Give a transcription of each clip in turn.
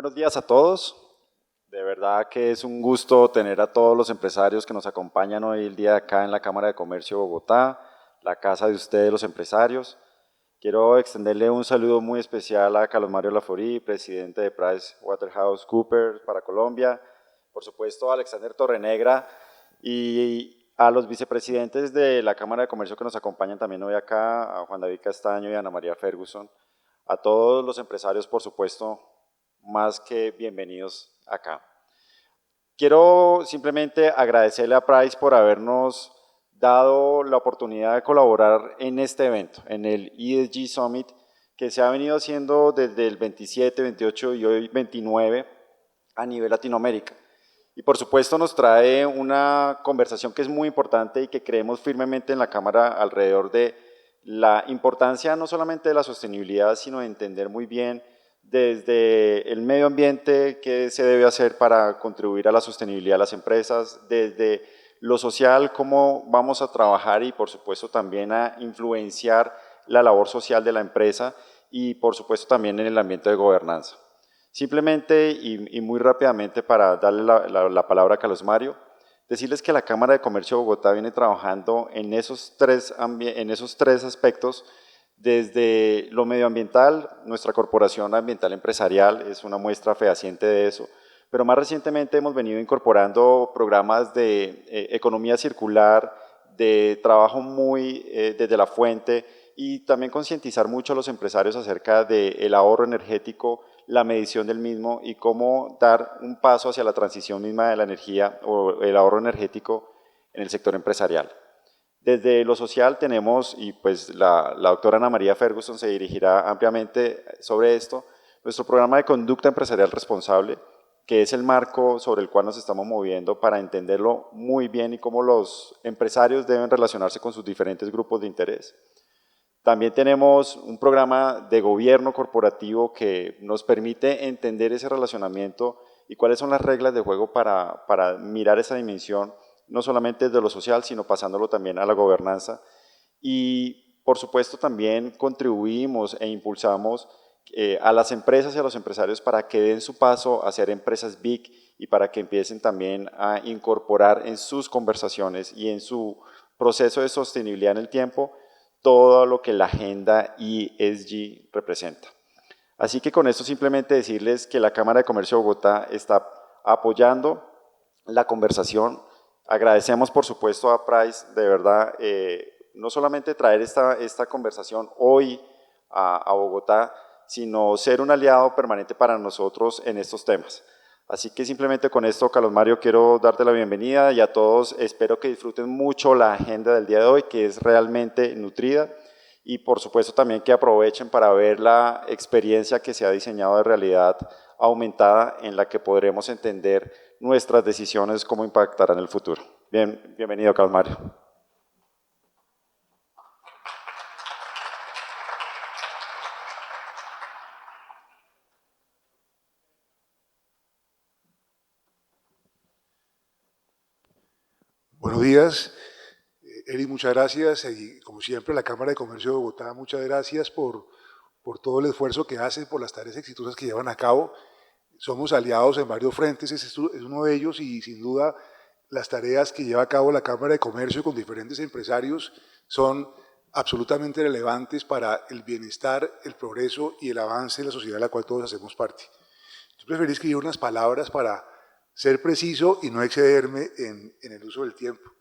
Buenos días a todos. De verdad que es un gusto tener a todos los empresarios que nos acompañan hoy el día acá en la Cámara de Comercio de Bogotá, la casa de ustedes, los empresarios. Quiero extenderle un saludo muy especial a Carlos Mario Laforí, presidente de PricewaterhouseCoopers para Colombia, por supuesto a Alexander Torrenegra y a los vicepresidentes de la Cámara de Comercio que nos acompañan también hoy acá, a Juan David Castaño y a Ana María Ferguson. A todos los empresarios, por supuesto, más que bienvenidos acá. Quiero simplemente agradecerle a Price por habernos dado la oportunidad de colaborar en este evento, en el ESG Summit, que se ha venido haciendo desde el 27, 28 y hoy 29 a nivel Latinoamérica. Y por supuesto nos trae una conversación que es muy importante y que creemos firmemente en la Cámara alrededor de la importancia no solamente de la sostenibilidad, sino de entender muy bien desde el medio ambiente qué se debe hacer para contribuir a la sostenibilidad de las empresas, desde lo social, cómo vamos a trabajar y por supuesto también a influenciar la labor social de la empresa y por supuesto también en el ambiente de gobernanza. Simplemente y muy rápidamente para darle la palabra a Carlos Mario, decirles que la Cámara de Comercio de Bogotá viene trabajando en esos tres aspectos. Desde lo medioambiental, nuestra Corporación Ambiental Empresarial es una muestra fehaciente de eso, pero más recientemente hemos venido incorporando programas de economía circular, de trabajo muy desde la fuente y también concientizar mucho a los empresarios acerca del ahorro energético, la medición del mismo y cómo dar un paso hacia la transición misma de la energía o el ahorro energético en el sector empresarial. Desde lo social tenemos, y pues la doctora Ana María Ferguson se dirigirá ampliamente sobre esto, nuestro programa de conducta empresarial responsable, que es el marco sobre el cual nos estamos moviendo para entenderlo muy bien y cómo los empresarios deben relacionarse con sus diferentes grupos de interés. También tenemos un programa de gobierno corporativo que nos permite entender ese relacionamiento y cuáles son las reglas de juego para mirar esa dimensión, no solamente de lo social, sino pasándolo también a la gobernanza. Y por supuesto también contribuimos e impulsamos a las empresas y a los empresarios para que den su paso a ser empresas big y para que empiecen también a incorporar en sus conversaciones y en su proceso de sostenibilidad en el tiempo todo lo que la agenda ESG representa. Así que con esto simplemente decirles que la Cámara de Comercio de Bogotá está apoyando la conversación. Agradecemos por supuesto a Price, de verdad, no solamente traer esta conversación hoy a Bogotá, sino ser un aliado permanente para nosotros en estos temas. Así que simplemente con esto, Carlos Mario, quiero darte la bienvenida y a todos espero que disfruten mucho la agenda del día de hoy, que es realmente nutrida, y por supuesto también que aprovechen para ver la experiencia que se ha diseñado de realidad aumentada en la que podremos entender nuestras decisiones, cómo impactarán en el futuro. Bienvenido, Carlos Mario. Buenos días, Eri, muchas gracias y como siempre la Cámara de Comercio de Bogotá, muchas gracias por todo el esfuerzo que hacen, por las tareas exitosas que llevan a cabo. Somos aliados en varios frentes, es uno de ellos y sin duda las tareas que lleva a cabo la Cámara de Comercio con diferentes empresarios son absolutamente relevantes para el bienestar, el progreso y el avance de la sociedad de la cual todos hacemos parte. Yo preferí escribir unas palabras para ser preciso y no excederme en el uso del tiempo.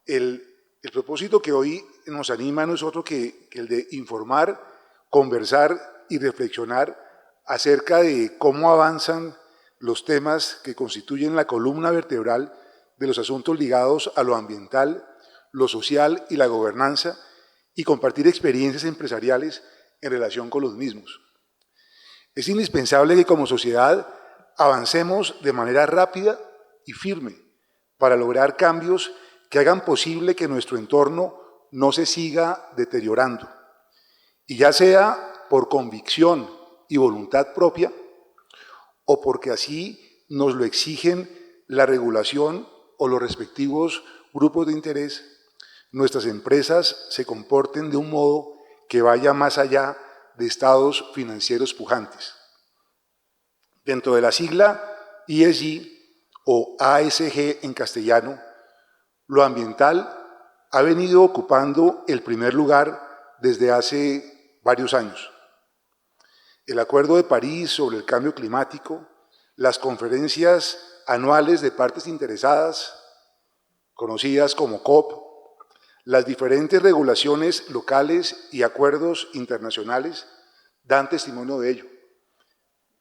El propósito que hoy nos anima no es otro que el de informar, conversar y reflexionar acerca de cómo avanzan los temas que constituyen la columna vertebral de los asuntos ligados a lo ambiental, lo social y la gobernanza y compartir experiencias empresariales en relación con los mismos. Es indispensable que como sociedad avancemos de manera rápida y firme para lograr cambios que hagan posible que nuestro entorno no se siga deteriorando. Y ya sea por convicción y voluntad propia, o porque así nos lo exigen la regulación o los respectivos grupos de interés, nuestras empresas se comporten de un modo que vaya más allá de estados financieros pujantes. Dentro de la sigla ESG o ASG en castellano, lo ambiental ha venido ocupando el primer lugar desde hace varios años. El Acuerdo de París sobre el cambio climático, las conferencias anuales de partes interesadas, conocidas como COP, las diferentes regulaciones locales y acuerdos internacionales dan testimonio de ello.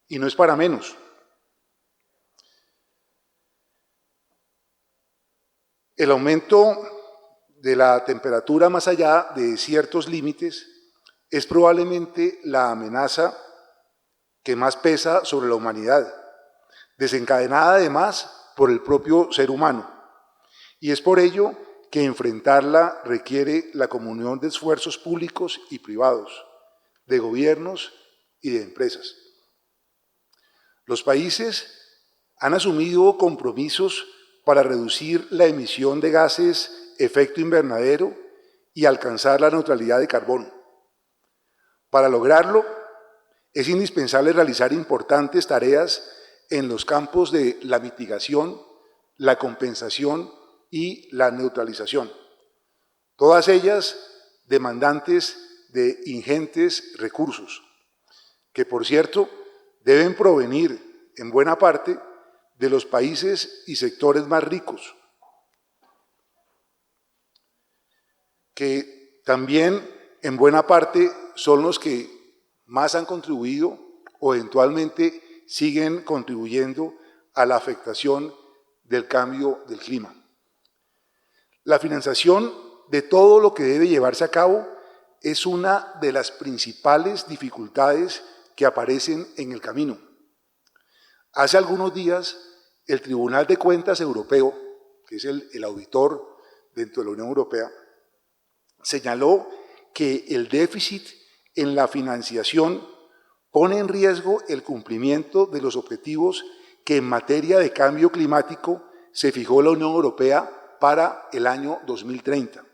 Y no es para menos. El aumento de la temperatura más allá de ciertos límites es probablemente la amenaza que más pesa sobre la humanidad, desencadenada además por el propio ser humano. Y es por ello que enfrentarla requiere la comunión de esfuerzos públicos y privados, de gobiernos y de empresas. Los países han asumido compromisos para reducir la emisión de gases efecto invernadero y alcanzar la neutralidad de carbono. Para lograrlo, es indispensable realizar importantes tareas en los campos de la mitigación, la compensación y la neutralización, todas ellas demandantes de ingentes recursos, que por cierto deben provenir en buena parte de los países y sectores más ricos, que también en buena parte son los que más han contribuido o eventualmente siguen contribuyendo a la afectación del cambio del clima. La financiación de todo lo que debe llevarse a cabo es una de las principales dificultades que aparecen en el camino. Hace algunos días, el Tribunal de Cuentas Europeo, que es el auditor dentro de la Unión Europea, señaló que el déficit en la financiación pone en riesgo el cumplimiento de los objetivos que en materia de cambio climático se fijó la Unión Europea para el año 2030.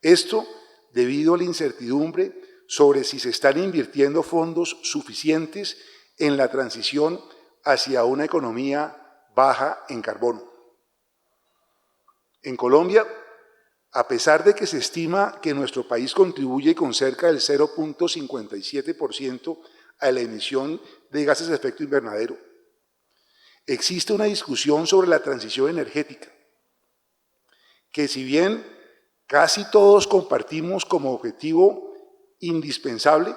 Esto debido a la incertidumbre sobre si se están invirtiendo fondos suficientes en la transición hacia una economía baja en carbono. En Colombia, a pesar de que se estima que nuestro país contribuye con cerca del 0.57% a la emisión de gases de efecto invernadero, existe una discusión sobre la transición energética, que si bien casi todos compartimos como objetivo indispensable,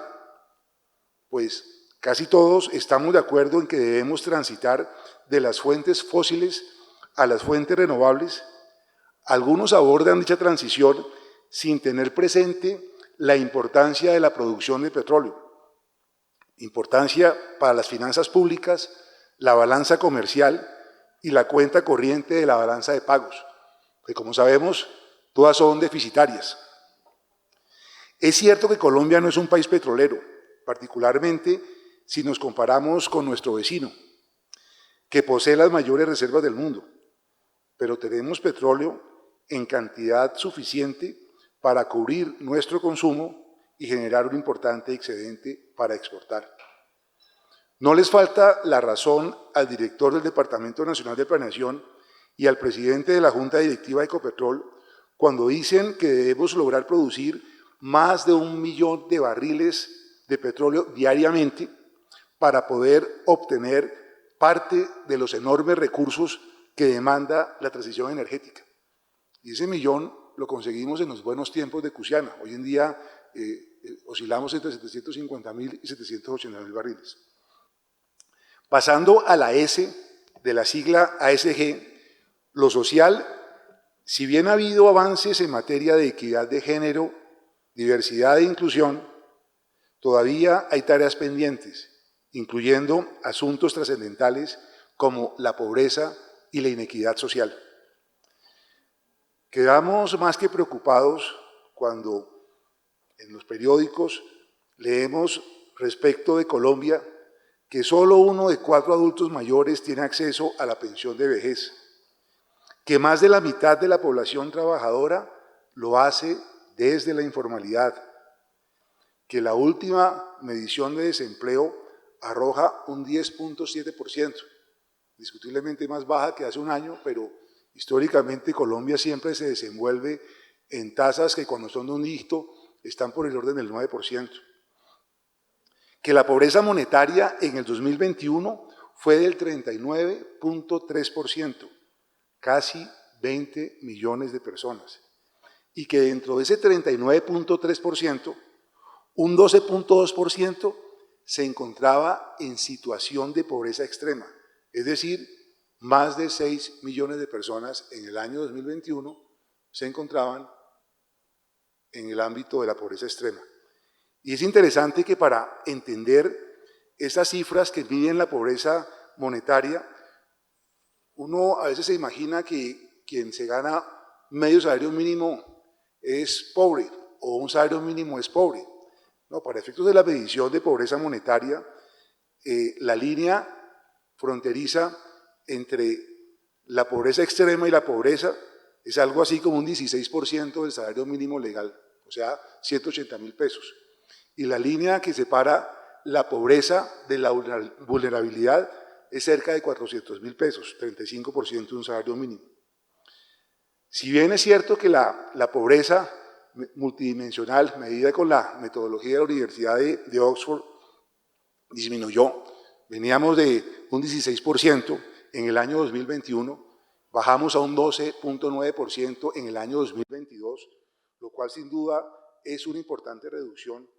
pues casi todos estamos de acuerdo en que debemos transitar de las fuentes fósiles a las fuentes renovables. Algunos abordan dicha transición sin tener presente la importancia de la producción de petróleo, importancia para las finanzas públicas, la balanza comercial y la cuenta corriente de la balanza de pagos, que como sabemos, todas son deficitarias. Es cierto que Colombia no es un país petrolero, particularmente si nos comparamos con nuestro vecino, que posee las mayores reservas del mundo, pero tenemos petróleo en cantidad suficiente para cubrir nuestro consumo y generar un importante excedente para exportar. No les falta la razón al director del Departamento Nacional de Planeación y al presidente de la Junta Directiva de Ecopetrol cuando dicen que debemos lograr producir más de 1 millón de barriles de petróleo diariamente para poder obtener parte de los enormes recursos que demanda la transición energética. Y ese millón lo conseguimos en los buenos tiempos de Cusiana. Hoy en día oscilamos entre 750.000 y 780.000 barriles. Pasando a la S de la sigla ASG, lo social, si bien ha habido avances en materia de equidad de género, diversidad e inclusión, todavía hay tareas pendientes, incluyendo asuntos trascendentales como la pobreza y la inequidad social. Quedamos más que preocupados cuando en los periódicos leemos respecto de Colombia que solo 1 de 4 adultos mayores tiene acceso a la pensión de vejez, que más de la mitad de la población trabajadora lo hace desde la informalidad, que la última medición de desempleo arroja un 10.7%, discutiblemente más baja que hace un año, pero históricamente Colombia siempre se desenvuelve en tasas que cuando son de un dígito están por el orden del 9%. Que la pobreza monetaria en el 2021 fue del 39.3%, casi 20 millones de personas, y que dentro de ese 39.3%, un 12.2% se encontraba en situación de pobreza extrema, es decir, más de 6 millones de personas en el año 2021 se encontraban en el ámbito de la pobreza extrema. Y es interesante que para entender esas cifras que miden la pobreza monetaria, uno a veces se imagina que quien se gana medio salario mínimo es pobre o un salario mínimo es pobre. No, para efectos de la medición de pobreza monetaria, la línea fronteriza entre la pobreza extrema y la pobreza es algo así como un 16% del salario mínimo legal, o sea, 180.000 pesos. Y la línea que separa la pobreza de la vulnerabilidad es cerca de 400.000 pesos, 35% de un salario mínimo. Si bien es cierto que la pobreza multidimensional, medida con la metodología de la Universidad de Oxford, disminuyó, veníamos de un 16% en el año 2021, bajamos a un 12.9% en el año 2022, lo cual sin duda es una importante reducción.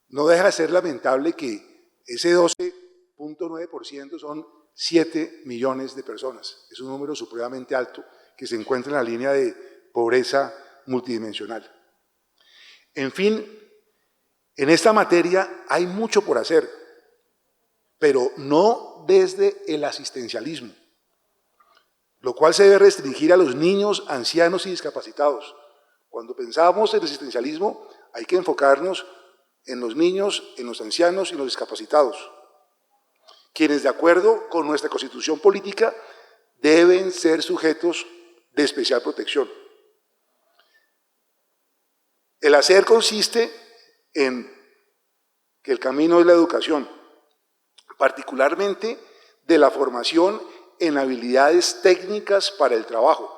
No deja de ser lamentable que ese 12.9% son 7 millones de personas. Es un número supremamente alto que se encuentra en la línea de pobreza multidimensional. En fin, en esta materia hay mucho por hacer, pero no desde el asistencialismo, lo cual se debe restringir a los niños, ancianos y discapacitados. Cuando pensamos en asistencialismo, hay que enfocarnos en los niños, en los ancianos y en los discapacitados, quienes de acuerdo con nuestra Constitución política deben ser sujetos de especial protección. El hacer consiste en que el camino es la educación, particularmente de la formación en habilidades técnicas para el trabajo.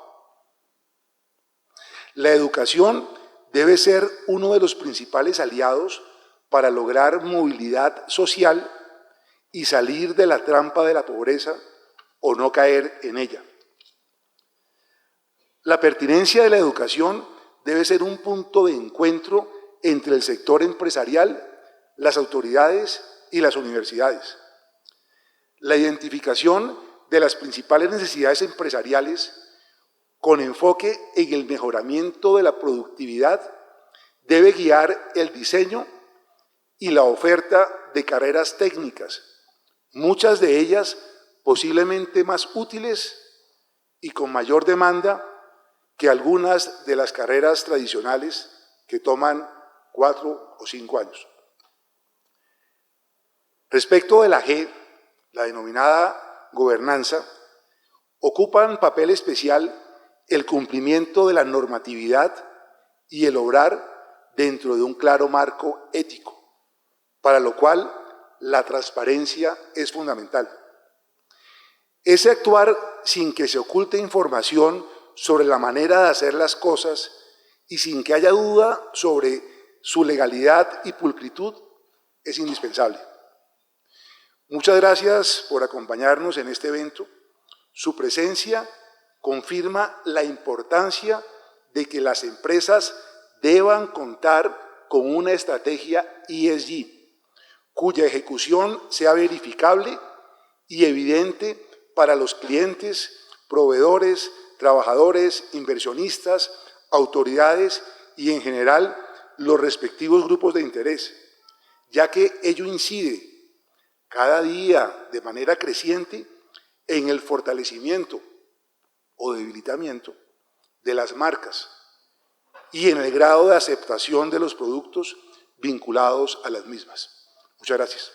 La educación debe ser uno de los principales aliados para lograr movilidad social y salir de la trampa de la pobreza o no caer en ella. La pertinencia de la educación debe ser un punto de encuentro entre el sector empresarial, las autoridades y las universidades. La identificación de las principales necesidades empresariales con enfoque en el mejoramiento de la productividad debe guiar el diseño y la oferta de carreras técnicas, muchas de ellas posiblemente más útiles y con mayor demanda que algunas de las carreras tradicionales que toman 4 o 5 años. Respecto de la G, la denominada gobernanza, ocupan papel especial el cumplimiento de la normatividad y el obrar dentro de un claro marco ético, para lo cual la transparencia es fundamental. Ese actuar sin que se oculte información sobre la manera de hacer las cosas y sin que haya duda sobre su legalidad y pulcritud es indispensable. Muchas gracias por acompañarnos en este evento. Su presencia confirma la importancia de que las empresas deban contar con una estrategia ESG, cuya ejecución sea verificable y evidente para los clientes, proveedores, trabajadores, inversionistas, autoridades y en general los respectivos grupos de interés, ya que ello incide cada día de manera creciente en el fortalecimiento o debilitamiento de las marcas y en el grado de aceptación de los productos vinculados a las mismas. Muchas gracias.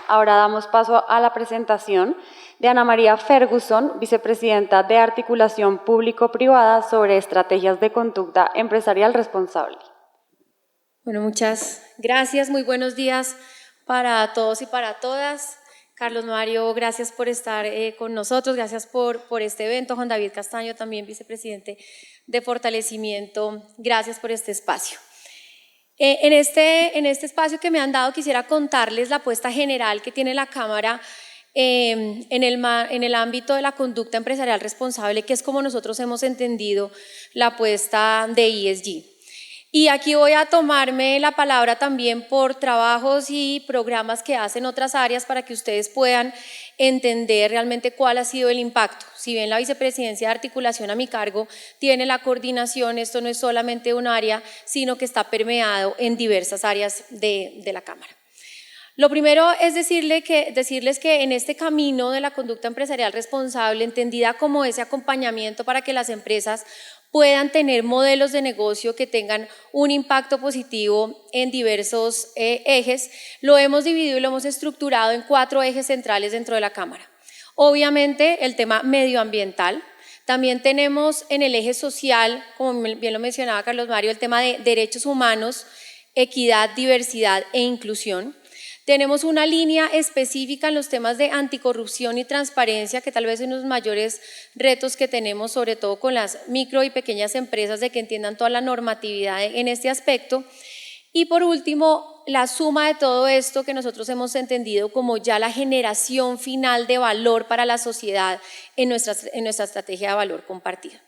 Ahora damos paso a la presentación de Ana María Ferguson, vicepresidenta de Articulación Público-Privada sobre Estrategias de Conducta Empresarial Responsable. Bueno, muchas gracias, muy buenos días para todos y para todas. Carlos Mario, gracias por estar con nosotros, gracias por este evento. Juan David Castaño, también vicepresidente de Fortalecimiento, gracias por este espacio. En este espacio que me han dado quisiera contarles la apuesta general que tiene la Cámara en el ámbito de la conducta empresarial responsable, que es como nosotros hemos entendido la apuesta de ESG. Y aquí voy a tomarme la palabra también por trabajos y programas que hacen otras áreas para que ustedes puedan entender realmente cuál ha sido el impacto. Si bien la vicepresidencia de articulación a mi cargo tiene la coordinación, esto no es solamente un área, sino que está permeado en diversas áreas de la Cámara. Lo primero es decirles que en este camino de la conducta empresarial responsable, entendida como ese acompañamiento para que las empresas puedan tener modelos de negocio que tengan un impacto positivo en diversos ejes, lo hemos dividido y lo hemos estructurado en 4 ejes centrales dentro de la Cámara. Obviamente el tema medioambiental, también tenemos en el eje social, como bien lo mencionaba Carlos Mario, el tema de derechos humanos, equidad, diversidad e inclusión. Tenemos una línea específica en los temas de anticorrupción y transparencia, que tal vez es uno de los mayores retos que tenemos, sobre todo con las micro y pequeñas empresas, de que entiendan toda la normatividad en este aspecto. Y por último, la suma de todo esto que nosotros hemos entendido como ya la generación final de valor para la sociedad en nuestra estrategia de valor compartido.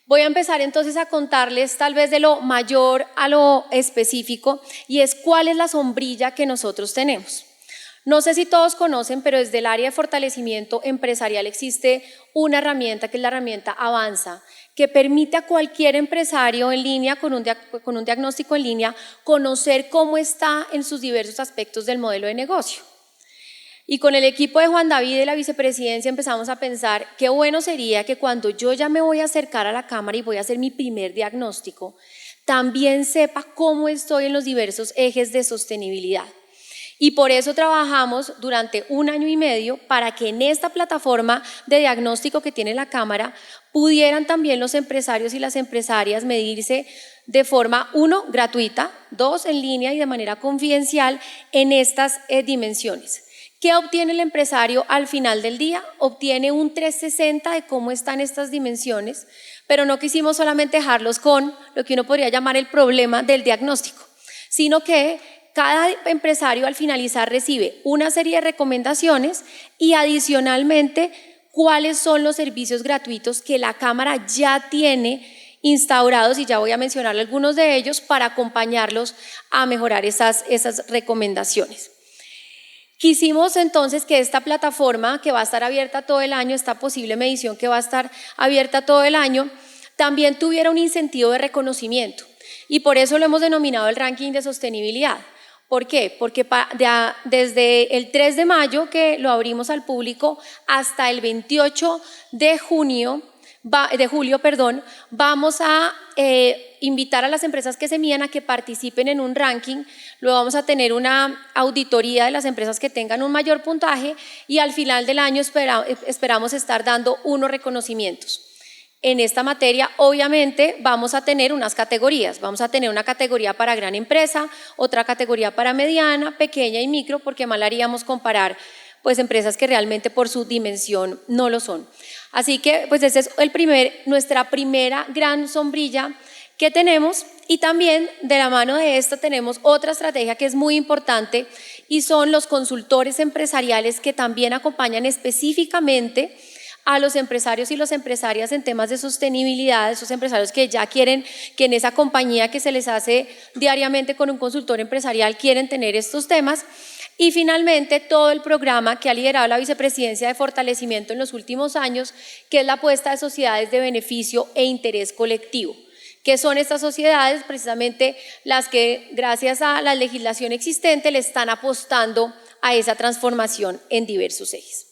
Voy a empezar entonces a contarles tal vez de lo mayor a lo específico, y es cuál es la sombrilla que nosotros tenemos. No sé si todos conocen, pero desde el área de fortalecimiento empresarial existe una herramienta que es la herramienta Avanza, que permite a cualquier empresario en línea con un diagnóstico en línea conocer cómo está en sus diversos aspectos del modelo de negocio. Y con el equipo de Juan David de la vicepresidencia empezamos a pensar qué bueno sería que cuando yo ya me voy a acercar a la Cámara y voy a hacer mi primer diagnóstico, también sepa cómo estoy en los diversos ejes de sostenibilidad. Y por eso trabajamos durante 1 año y medio para que en esta plataforma de diagnóstico que tiene la Cámara pudieran también los empresarios y las empresarias medirse de forma, 1, gratuita, 2, en línea y de manera confidencial en estas dimensiones. ¿Qué obtiene el empresario al final del día? Obtiene un 360 de cómo están estas dimensiones, pero no quisimos solamente dejarlos con lo que uno podría llamar el problema del diagnóstico, sino que cada empresario al finalizar recibe una serie de recomendaciones y adicionalmente cuáles son los servicios gratuitos que la Cámara ya tiene instaurados, y ya voy a mencionar algunos de ellos para acompañarlos a mejorar esas recomendaciones. Quisimos entonces que esta plataforma, que va a estar abierta todo el año, esta posible medición que va a estar abierta todo el año, también tuviera un incentivo de reconocimiento, y por eso lo hemos denominado el ranking de sostenibilidad. ¿Por qué? Porque desde el 3 de mayo que lo abrimos al público hasta el 28 de julio, vamos a invitar a las empresas que se midan a que participen en un ranking. Luego vamos a tener una auditoría de las empresas que tengan un mayor puntaje, y al final del año esperamos estar dando unos reconocimientos. En esta materia, obviamente, vamos a tener unas categorías. Vamos a tener una categoría para gran empresa, otra categoría para mediana, pequeña y micro, porque mal haríamos comparar pues empresas que realmente por su dimensión no lo son. Así que pues esa es nuestra primera gran sombrilla que tenemos, y también de la mano de esta tenemos otra estrategia que es muy importante, y son los consultores empresariales que también acompañan específicamente a los empresarios y las empresarias en temas de sostenibilidad, esos empresarios que ya quieren que en esa compañía que se les hace diariamente con un consultor empresarial quieren tener estos temas. Y finalmente todo el programa que ha liderado la vicepresidencia de fortalecimiento en los últimos años, que es la apuesta de sociedades de beneficio e interés colectivo. ¿Qué son estas sociedades? Precisamente las que gracias a la legislación existente le están apostando a esa transformación en diversos ejes.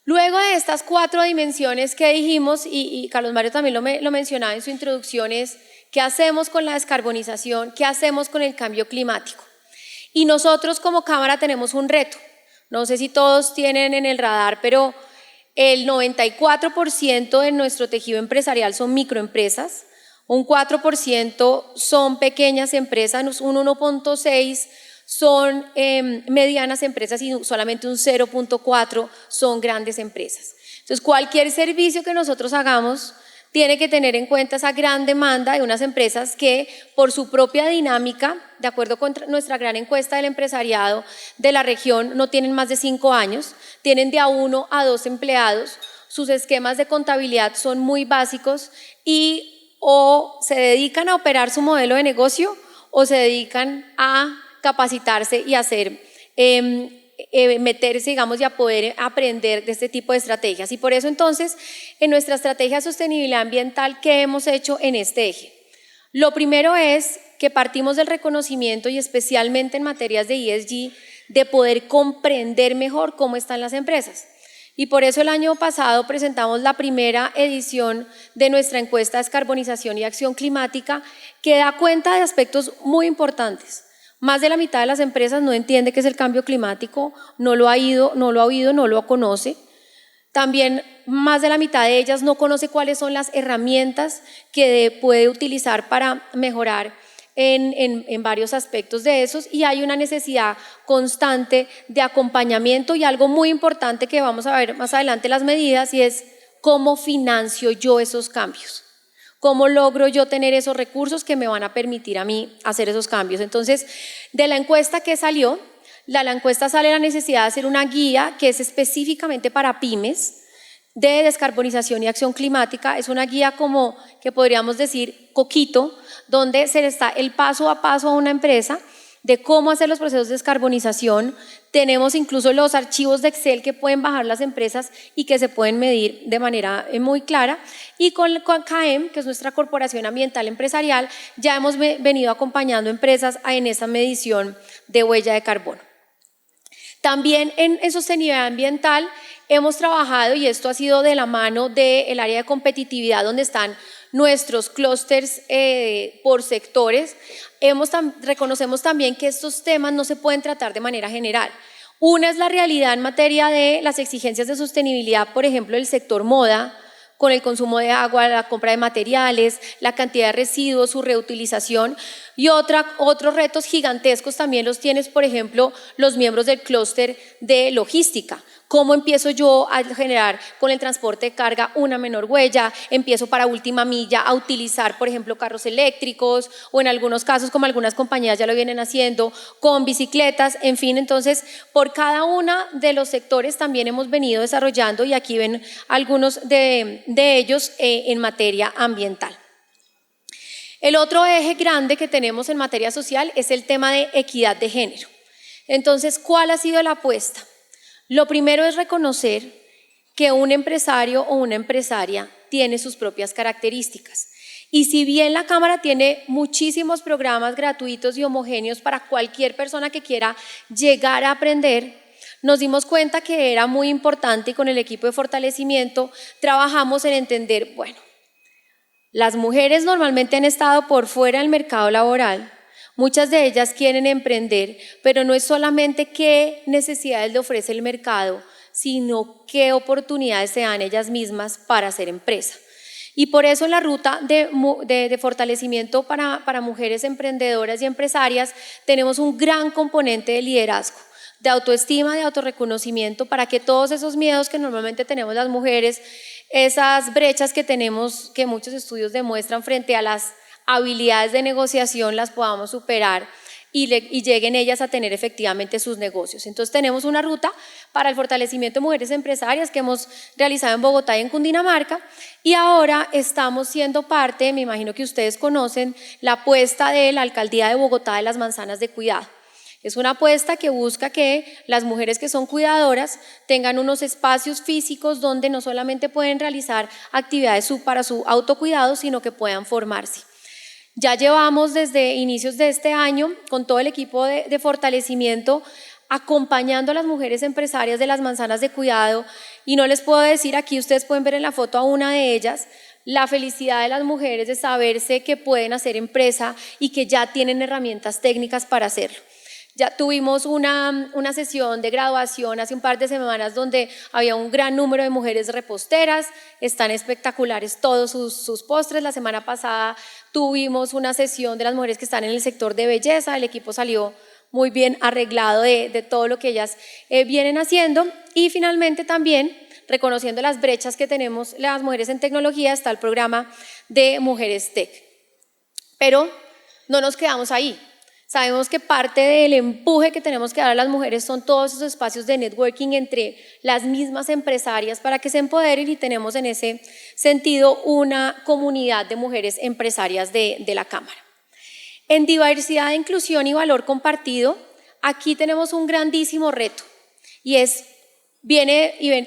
Luego de estas 4 dimensiones que dijimos, y Carlos Mario también lo mencionaba en su introducción, es ¿qué hacemos con la descarbonización? ¿Qué hacemos con el cambio climático? Y nosotros como Cámara tenemos un reto. No sé si todos tienen en el radar, pero el 94% de nuestro tejido empresarial son microempresas. un 4% son pequeñas empresas, un 1.6% son medianas empresas y solamente un 0.4% son grandes empresas. Entonces, cualquier servicio que nosotros hagamos tiene que tener en cuenta esa gran demanda de unas empresas que, por su propia dinámica, de acuerdo con nuestra gran encuesta del empresariado de la región, no tienen más de 5 años, tienen de a 1 a 2 empleados, sus esquemas de contabilidad son muy básicos y o se dedican a operar su modelo de negocio o se dedican a capacitarse y hacer meterse, digamos, y a poder aprender de este tipo de estrategias. Y por eso entonces, en nuestra estrategia de sostenibilidad ambiental, ¿qué hemos hecho en este eje? Lo primero es que partimos del reconocimiento y especialmente en materias de ESG, de poder comprender mejor cómo están las empresas. Y por eso el año pasado presentamos la primera edición de nuestra encuesta de descarbonización y acción climática, que da cuenta de aspectos muy importantes. Más de la mitad de las empresas no entiende qué es el cambio climático, no lo ha oído, no lo conoce. También más de la mitad de ellas no conoce cuáles son las herramientas que puede utilizar para mejorar en varios aspectos de esos, y hay una necesidad constante de acompañamiento y algo muy importante que vamos a ver más adelante las medidas, y es cómo financio yo esos cambios. ¿Cómo logro yo tener esos recursos que me van a permitir a mí hacer esos cambios? Entonces, de la encuesta que salió, la encuesta sale la necesidad de hacer una guía que es específicamente para pymes de descarbonización y acción climática. Es una guía como que podríamos decir coquito, donde se les da el paso a paso a una empresa de cómo hacer los procesos de descarbonización. Tenemos incluso los archivos de Excel que pueden bajar las empresas y que se pueden medir de manera muy clara. Y con CAEM, que es nuestra Corporación Ambiental Empresarial, ya hemos venido acompañando empresas en esa medición de huella de carbono. También en sostenibilidad ambiental hemos trabajado, y esto ha sido de la mano del área de competitividad, donde están nuestros clústeres por sectores. Reconocemos también que estos temas no se pueden tratar de manera general. Una es la realidad en materia de las exigencias de sostenibilidad, por ejemplo, del sector moda, con el consumo de agua, la compra de materiales, la cantidad de residuos, su reutilización, y otros retos gigantescos también los tienes, por ejemplo, los miembros del clúster de logística. ¿Cómo empiezo yo a generar con el transporte de carga una menor huella? Empiezo para última milla a utilizar, por ejemplo, carros eléctricos, o en algunos casos, como algunas compañías ya lo vienen haciendo, con bicicletas, en fin. Entonces, por cada uno de los sectores también hemos venido desarrollando, y aquí ven algunos de ellos en materia ambiental. El otro eje grande que tenemos en materia social es el tema de equidad de género. Entonces, ¿cuál ha sido la apuesta? Lo primero es reconocer que un empresario o una empresaria tiene sus propias características. Y si bien la Cámara tiene muchísimos programas gratuitos y homogéneos para cualquier persona que quiera llegar a aprender, nos dimos cuenta que era muy importante, y con el equipo de fortalecimiento trabajamos en entender, bueno, las mujeres normalmente han estado por fuera del mercado laboral. Muchas de ellas quieren emprender, pero no es solamente qué necesidades le ofrece el mercado, sino qué oportunidades se dan ellas mismas para hacer empresa. Y por eso en la ruta de fortalecimiento para mujeres emprendedoras y empresarias tenemos un gran componente de liderazgo, de autoestima, de autorreconocimiento, para que todos esos miedos que normalmente tenemos las mujeres, esas brechas que tenemos, que muchos estudios demuestran frente a las habilidades de negociación, las podamos superar y lleguen ellas a tener efectivamente sus negocios. Entonces tenemos una ruta para el fortalecimiento de mujeres empresarias que hemos realizado en Bogotá y en Cundinamarca, y ahora estamos siendo parte, me imagino que ustedes conocen, la apuesta de la Alcaldía de Bogotá de las manzanas de cuidado. Es una apuesta que busca que las mujeres que son cuidadoras tengan unos espacios físicos donde no solamente pueden realizar actividades para su autocuidado, sino que puedan formarse. Ya llevamos desde inicios de este año con todo el equipo de fortalecimiento acompañando a las mujeres empresarias de las manzanas de cuidado, y no les puedo decir, aquí ustedes pueden ver en la foto a una de ellas, la felicidad de las mujeres de saberse que pueden hacer empresa y que ya tienen herramientas técnicas para hacerlo. Ya tuvimos una sesión de graduación hace un par de semanas donde había un gran número de mujeres reposteras, están espectaculares todos sus postres. La semana pasada tuvimos una sesión de las mujeres que están en el sector de belleza, el equipo salió muy bien arreglado de todo lo que ellas vienen haciendo. Y finalmente también, reconociendo las brechas que tenemos las mujeres en tecnología, está el programa de Mujeres Tech. Pero no nos quedamos ahí. Sabemos que parte del empuje que tenemos que dar a las mujeres son todos esos espacios de networking entre las mismas empresarias para que se empoderen, y tenemos en ese sentido una comunidad de mujeres empresarias de la Cámara. En diversidad, inclusión y valor compartido, aquí tenemos un grandísimo reto, y es,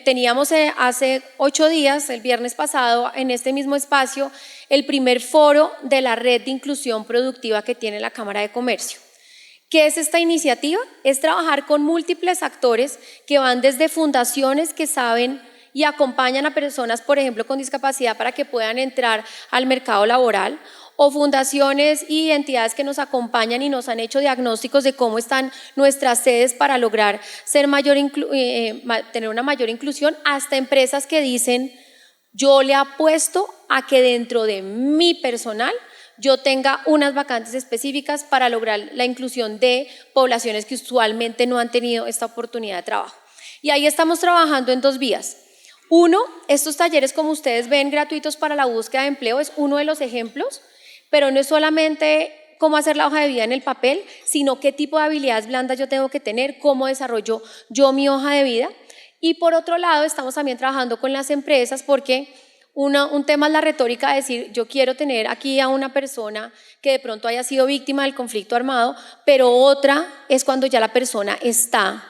teníamos hace 8 días, el viernes pasado, en este mismo espacio, el primer foro de la red de inclusión productiva que tiene la Cámara de Comercio. ¿Qué es esta iniciativa? Es trabajar con múltiples actores que van desde fundaciones que saben y acompañan a personas, por ejemplo, con discapacidad para que puedan entrar al mercado laboral, o fundaciones y entidades que nos acompañan y nos han hecho diagnósticos de cómo están nuestras sedes para lograr tener una mayor inclusión, hasta empresas que dicen: yo le apuesto a que dentro de mi personal yo tenga unas vacantes específicas para lograr la inclusión de poblaciones que usualmente no han tenido esta oportunidad de trabajo. Y ahí estamos trabajando en 2 vías. Uno, estos talleres, como ustedes ven, gratuitos para la búsqueda de empleo, es uno de los ejemplos, pero no es solamente cómo hacer la hoja de vida en el papel, sino qué tipo de habilidades blandas yo tengo que tener, cómo desarrollo yo mi hoja de vida. Y por otro lado, estamos también trabajando con las empresas, porque un tema es la retórica de decir: yo quiero tener aquí a una persona que de pronto haya sido víctima del conflicto armado, pero otra es cuando ya la persona está.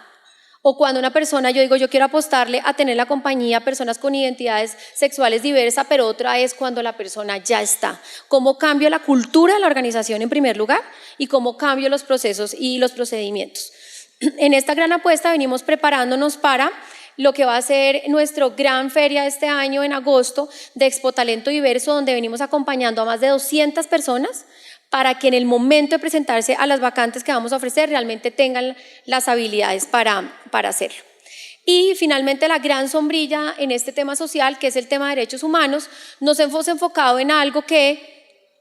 O cuando una persona, yo digo, yo quiero apostarle a tener la compañía a personas con identidades sexuales diversas, pero otra es cuando la persona ya está. ¿Cómo cambio la cultura de la organización en primer lugar? Y cómo cambio los procesos y los procedimientos. En esta gran apuesta venimos preparándonos para lo que va a ser nuestra gran feria de este año en agosto de Expo Talento Diverso, donde venimos acompañando a más de 200 personas para que en el momento de presentarse a las vacantes que vamos a ofrecer realmente tengan las habilidades para hacerlo. Y finalmente, la gran sombrilla en este tema social, que es el tema de derechos humanos, nos hemos enfocado en algo que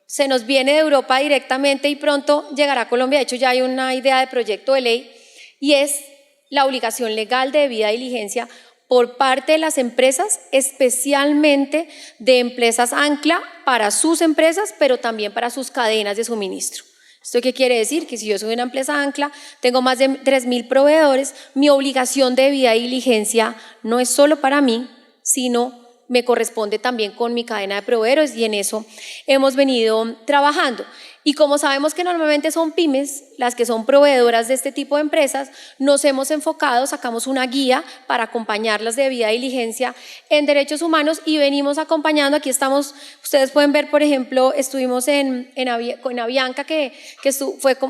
se nos viene de Europa directamente y pronto llegará a Colombia. De hecho, ya hay una idea de proyecto de ley, y es la obligación legal de debida diligencia por parte de las empresas, especialmente de empresas ancla para sus empresas, pero también para sus cadenas de suministro. ¿Esto qué quiere decir? Que si yo soy una empresa ancla, tengo más de 3.000 proveedores, mi obligación de debida diligencia no es solo para mí, sino me corresponde también con mi cadena de proveedores, y en eso hemos venido trabajando. Y como sabemos que normalmente son pymes las que son proveedoras de este tipo de empresas, nos hemos enfocado, sacamos una guía para acompañarlas de debida diligencia en derechos humanos, y venimos acompañando. Aquí estamos, ustedes pueden ver, por ejemplo, estuvimos con Avianca, que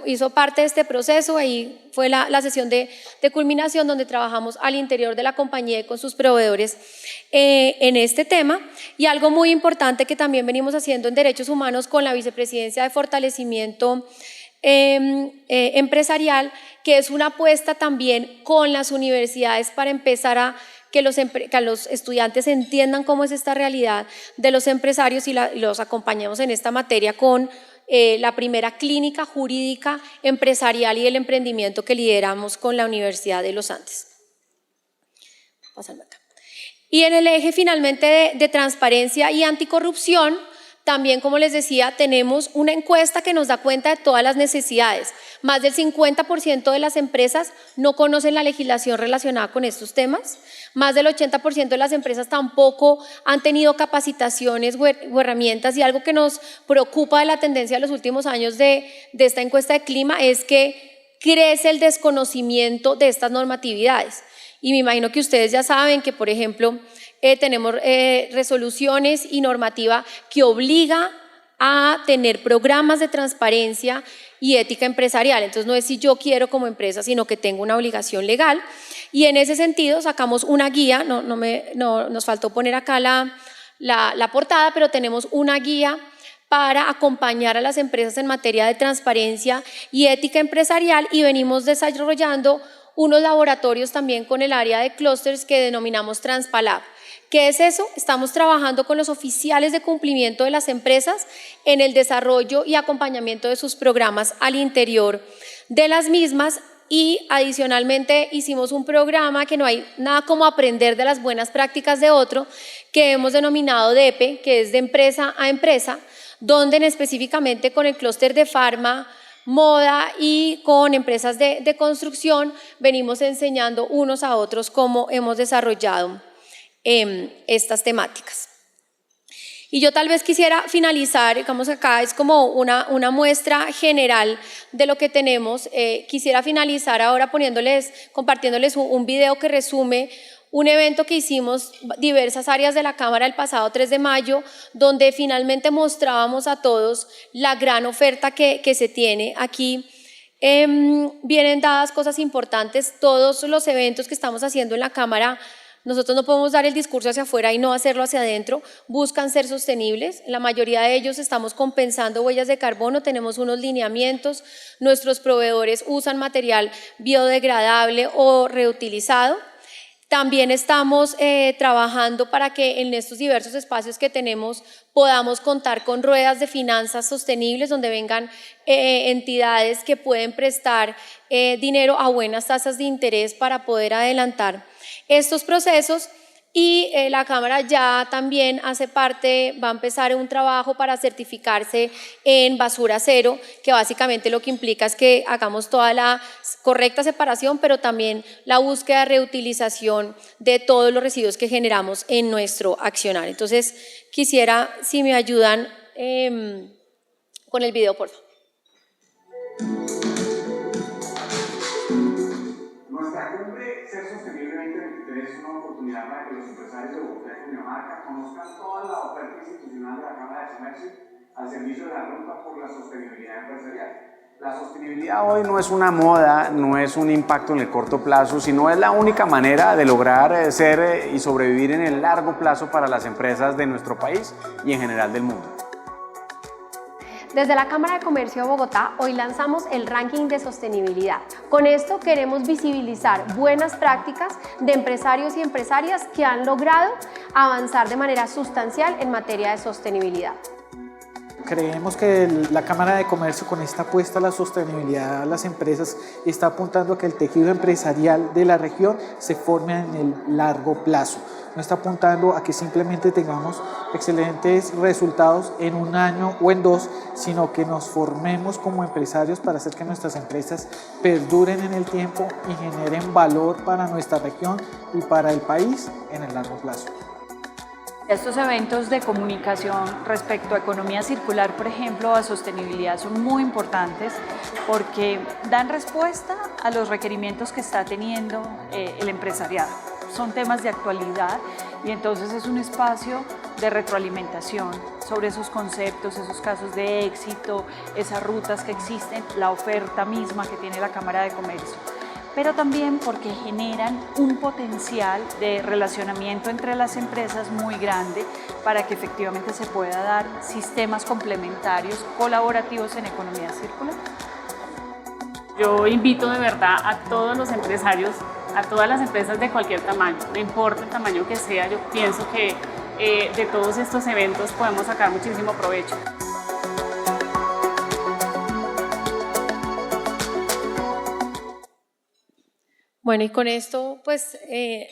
hizo parte de este proceso. Ahí fue la sesión de culminación donde trabajamos al interior de la compañía y con sus proveedores en este tema. Y algo muy importante que también venimos haciendo en derechos humanos con la vicepresidencia de fortalecimiento empresarial, que es una apuesta también con las universidades para empezar a que los estudiantes entiendan cómo es esta realidad de los empresarios, y los acompañamos en esta materia con la primera clínica jurídica empresarial y del emprendimiento que lideramos con la Universidad de los Andes. Pásame acá. Y en el eje finalmente de transparencia y anticorrupción, también, como les decía, tenemos una encuesta que nos da cuenta de todas las necesidades. Más del 50% de las empresas no conocen la legislación relacionada con estos temas. Más del 80% de las empresas tampoco han tenido capacitaciones o herramientas, y algo que nos preocupa de la tendencia de los últimos años de esta encuesta de clima es que crece el desconocimiento de estas normatividades. Y me imagino que ustedes ya saben que, por ejemplo, tenemos resoluciones y normativa que obliga a tener programas de transparencia y ética empresarial. Entonces no es si yo quiero como empresa, sino que tengo una obligación legal. Y en ese sentido sacamos una guía, nos faltó poner acá la portada, pero tenemos una guía para acompañar a las empresas en materia de transparencia y ética empresarial, y venimos desarrollando unos laboratorios también con el área de clústeres que denominamos Transpalab. ¿Qué es eso? Estamos trabajando con los oficiales de cumplimiento de las empresas en el desarrollo y acompañamiento de sus programas al interior de las mismas, y adicionalmente hicimos un programa que no hay nada como aprender de las buenas prácticas de otro, que hemos denominado DEPE, que es de empresa a empresa, donde específicamente con el clúster de farma, moda y con empresas de construcción venimos enseñando unos a otros cómo hemos desarrollado estas temáticas. Y yo tal vez quisiera finalizar, digamos acá es como una muestra general de lo que tenemos. Quisiera finalizar ahora compartiéndoles un video que resume un evento que hicimos diversas áreas de la Cámara el pasado 3 de mayo, donde finalmente mostrábamos a todos la gran oferta que se tiene aquí. Vienen dadas cosas importantes, todos los eventos que estamos haciendo en la Cámara. Nosotros no podemos dar el discurso hacia afuera y no hacerlo hacia adentro, buscan ser sostenibles. La mayoría de ellos estamos compensando huellas de carbono, tenemos unos lineamientos, nuestros proveedores usan material biodegradable o reutilizado. También estamos trabajando para que en estos diversos espacios que tenemos podamos contar con ruedas de finanzas sostenibles donde vengan entidades que pueden prestar dinero a buenas tasas de interés para poder adelantar estos procesos. Y la Cámara ya también hace parte, va a empezar un trabajo para certificarse en basura cero, que básicamente lo que implica es que hagamos toda la correcta separación, pero también la búsqueda de reutilización de todos los residuos que generamos en nuestro accionar. Entonces, quisiera, si me ayudan con el video, por favor. Nuestra cumbre Ser Sostenible 2023 es una oportunidad para que los empresarios de Bogotá y Cundinamarca conozcan toda la oferta institucional de la Cámara de Comercio al servicio de la ruta por la sostenibilidad empresarial. La sostenibilidad hoy no es una moda, no es un impacto en el corto plazo, sino es la única manera de lograr ser y sobrevivir en el largo plazo para las empresas de nuestro país y en general del mundo. Desde la Cámara de Comercio de Bogotá, hoy lanzamos el ranking de sostenibilidad. Con esto queremos visibilizar buenas prácticas de empresarios y empresarias que han logrado avanzar de manera sustancial en materia de sostenibilidad. Creemos que la Cámara de Comercio, con esta apuesta a la sostenibilidad a las empresas, está apuntando a que el tejido empresarial de la región se forme en el largo plazo. No está apuntando a que simplemente tengamos excelentes resultados en un año o en 2, sino que nos formemos como empresarios para hacer que nuestras empresas perduren en el tiempo y generen valor para nuestra región y para el país en el largo plazo. Estos eventos de comunicación respecto a economía circular, por ejemplo, a sostenibilidad, son muy importantes porque dan respuesta a los requerimientos que está teniendo el empresariado. Son temas de actualidad y entonces es un espacio de retroalimentación sobre esos conceptos, esos casos de éxito, esas rutas que existen, la oferta misma que tiene la Cámara de Comercio, pero también porque generan un potencial de relacionamiento entre las empresas muy grande para que efectivamente se pueda dar sistemas complementarios colaborativos en economía circular. Yo invito de verdad a todos los empresarios, a todas las empresas de cualquier tamaño, no importa el tamaño que sea, yo pienso que de todos estos eventos podemos sacar muchísimo provecho. Bueno, y con esto pues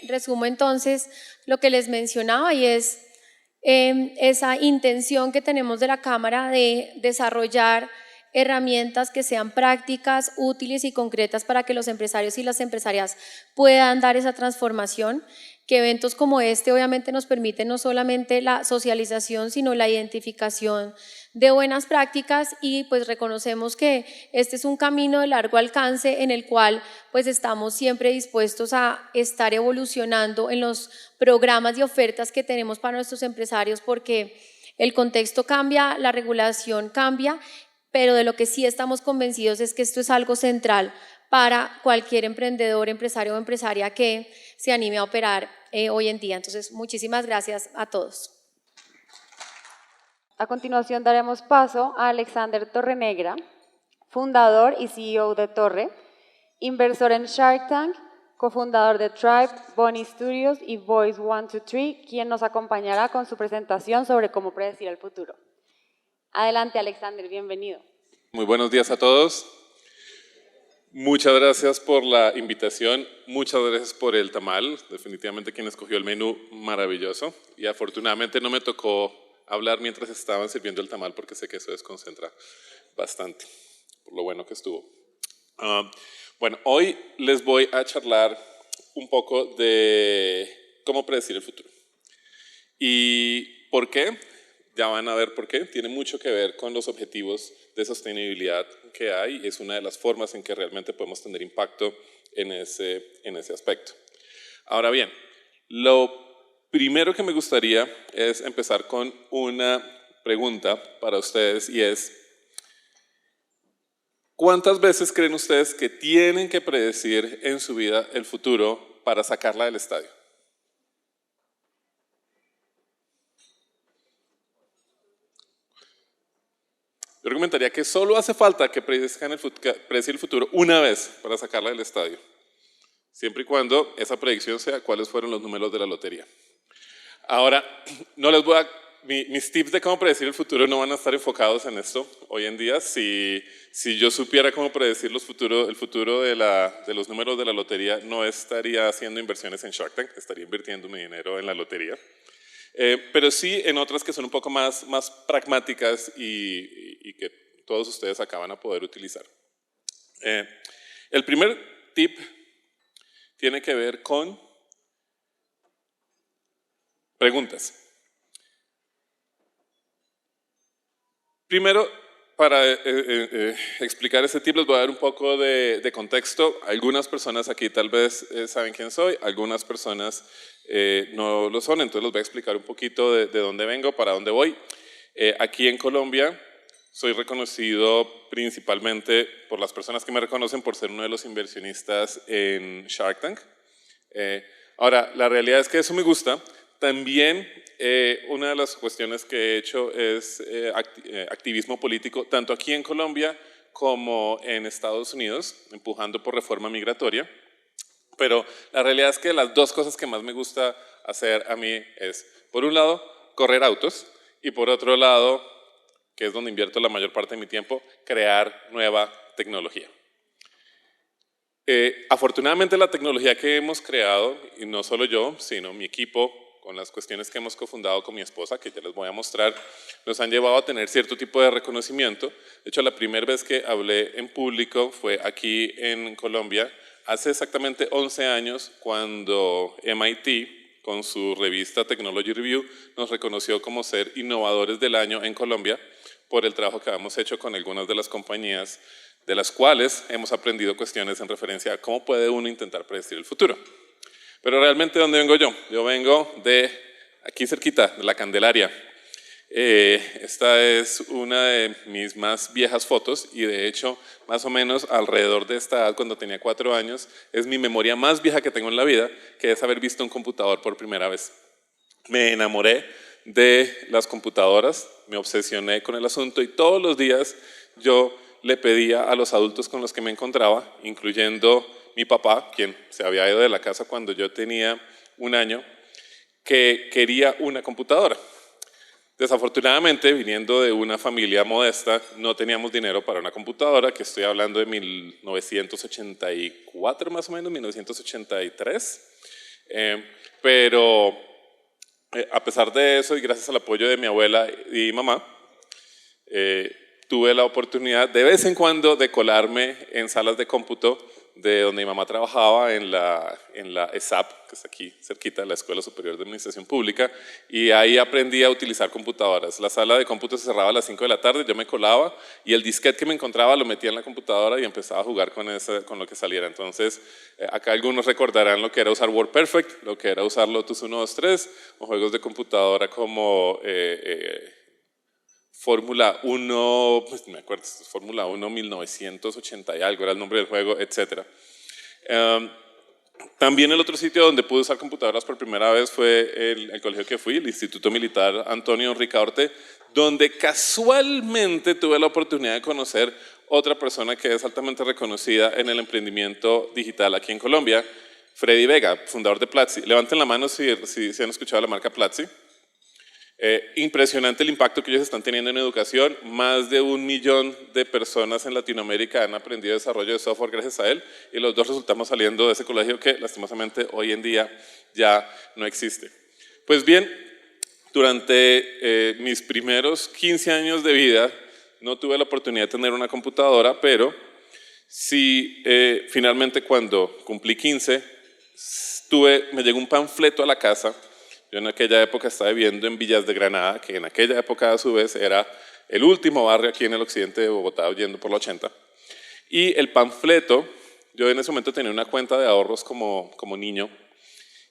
resumo entonces lo que les mencionaba, y es esa intención que tenemos de la Cámara de desarrollar herramientas que sean prácticas, útiles y concretas para que los empresarios y las empresarias puedan dar esa transformación, que eventos como este obviamente nos permiten no solamente la socialización, sino la identificación de buenas prácticas, y pues reconocemos que este es un camino de largo alcance en el cual pues estamos siempre dispuestos a estar evolucionando en los programas y ofertas que tenemos para nuestros empresarios, porque el contexto cambia, la regulación cambia, pero de lo que sí estamos convencidos es que esto es algo central para cualquier emprendedor, empresario o empresaria que se anime a operar hoy en día. Entonces, muchísimas gracias a todos. A continuación daremos paso a Alexander Torrenegra, fundador y CEO de Torre, inversor en Shark Tank, cofundador de Tribe, Bonnie Studios y Voice 123, quien nos acompañará con su presentación sobre cómo predecir el futuro. Adelante, Alexander, bienvenido. Muy buenos días a todos. Muchas gracias por la invitación, muchas gracias por el tamal, definitivamente quien escogió el menú, maravilloso. Y afortunadamente no me tocó hablar mientras estaban sirviendo el tamal porque sé que eso desconcentra bastante, por lo bueno que estuvo. Bueno, hoy les voy a charlar un poco de cómo predecir el futuro. ¿Y por qué? Ya van a ver por qué. Tiene mucho que ver con los objetivos de sostenibilidad que hay. Es una de las formas en que realmente podemos tener impacto en ese aspecto. Ahora bien, lo primero que me gustaría es empezar con una pregunta para ustedes y es: ¿cuántas veces creen ustedes que tienen que predecir en su vida el futuro para sacarla del estadio? Yo recomendaría que solo hace falta que predezcan predecir el futuro una vez para sacarla del estadio, siempre y cuando esa predicción sea cuáles fueron los números de la lotería. Ahora, no les voy a... Mis tips de cómo predecir el futuro no van a estar enfocados en esto. Hoy en día, si yo supiera cómo predecir el futuro de los números de la lotería, no estaría haciendo inversiones en Shark Tank, estaría invirtiendo mi dinero en la lotería. Pero sí en otras que son un poco más pragmáticas y que todos ustedes acá van a poder utilizar. El primer tip tiene que ver con preguntas. Primero, para explicar este tip les voy a dar un poco de contexto. Algunas personas aquí tal vez saben quién soy, algunas personas no lo son, entonces les voy a explicar un poquito de dónde vengo, para dónde voy. Aquí en Colombia soy reconocido principalmente por las personas que me reconocen por ser uno de los inversionistas en Shark Tank. Ahora, la realidad es que eso me gusta. También una de las cuestiones que he hecho es activismo político, tanto aquí en Colombia como en Estados Unidos, empujando por reforma migratoria. Pero la realidad es que las dos cosas que más me gusta hacer a mí es, por un lado, correr autos, y por otro lado, que es donde invierto la mayor parte de mi tiempo, crear nueva tecnología. Afortunadamente la tecnología que hemos creado, y no solo yo, sino mi equipo, con las cuestiones que hemos cofundado con mi esposa, que ya les voy a mostrar, nos han llevado a tener cierto tipo de reconocimiento. De hecho, la primera vez que hablé en público fue aquí en Colombia, hace exactamente 11 años, cuando MIT, con su revista Technology Review, nos reconoció como ser innovadores del año en Colombia por el trabajo que habíamos hecho con algunas de las compañías de las cuales hemos aprendido cuestiones en referencia a cómo puede uno intentar predecir el futuro. Pero realmente, ¿de dónde vengo yo? Yo vengo de aquí cerquita, de la Candelaria. Esta es una de mis más viejas fotos y de hecho, más o menos alrededor de esta edad, cuando tenía 4 años, es mi memoria más vieja que tengo en la vida, que es haber visto un computador por primera vez. Me enamoré de las computadoras, me obsesioné con el asunto y todos los días yo le pedía a los adultos con los que me encontraba, incluyendo mi papá, quien se había ido de la casa cuando yo tenía 1 año, que quería una computadora. Desafortunadamente, viniendo de una familia modesta, no teníamos dinero para una computadora, que estoy hablando de 1984 más o menos, 1983. Pero a pesar de eso y gracias al apoyo de mi abuela y mamá, tuve la oportunidad de vez en cuando de colarme en salas de cómputo de donde mi mamá trabajaba en la ESAP, que está aquí cerquita de la Escuela Superior de Administración Pública, y ahí aprendí a utilizar computadoras. La sala de cómputo se cerraba a las 5 de la tarde, yo me colaba y el disquete que me encontraba lo metía en la computadora y empezaba a jugar con lo que saliera. Entonces, acá algunos recordarán lo que era usar WordPerfect, lo que era usar Lotus 123, o juegos de computadora como Fórmula 1, pues me acuerdo, Fórmula 1 1980 y algo era el nombre del juego, etc. También el otro sitio donde pude usar computadoras por primera vez fue el colegio que fui, el Instituto Militar Antonio Ricaurte, donde casualmente tuve la oportunidad de conocer otra persona que es altamente reconocida en el emprendimiento digital aquí en Colombia, Freddy Vega, fundador de Platzi. Levanten la mano si han escuchado la marca Platzi. Impresionante el impacto que ellos están teniendo en educación. Más de 1 millón de personas en Latinoamérica han aprendido desarrollo de software gracias a él, y los dos resultamos saliendo de ese colegio que lastimosamente hoy en día ya no existe. Pues bien, durante mis primeros 15 años de vida no tuve la oportunidad de tener una computadora, pero sí, finalmente cuando cumplí 15, me llegó un panfleto a la casa. Yo en aquella época estaba viviendo en Villas de Granada, que en aquella época a su vez era el último barrio aquí en el occidente de Bogotá, yendo por la 80. Y el panfleto, yo en ese momento tenía una cuenta de ahorros como niño,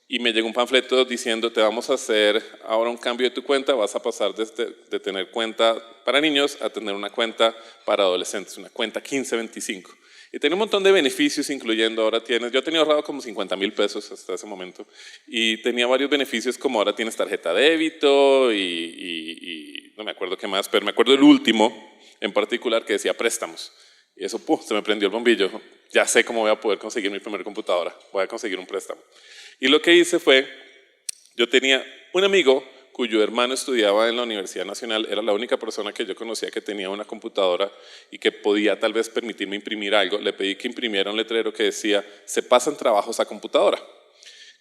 y me llegó un panfleto diciendo: te vamos a hacer ahora un cambio de tu cuenta, vas a pasar de tener cuenta para niños a tener una cuenta para adolescentes, una cuenta 1525. Y tenía un montón de beneficios, incluyendo ahora yo tenía ahorrado como 50.000 pesos hasta ese momento, y tenía varios beneficios, como ahora tienes tarjeta de débito y no me acuerdo qué más, pero me acuerdo el último en particular que decía préstamos. Y eso, se me prendió el bombillo. Ya sé cómo voy a poder conseguir mi primera computadora, voy a conseguir un préstamo. Y lo que hice fue, yo tenía un amigo cuyo hermano estudiaba en la Universidad Nacional, era la única persona que yo conocía que tenía una computadora y que podía tal vez permitirme imprimir algo. Le pedí que imprimiera un letrero que decía: se pasan trabajos a computadora,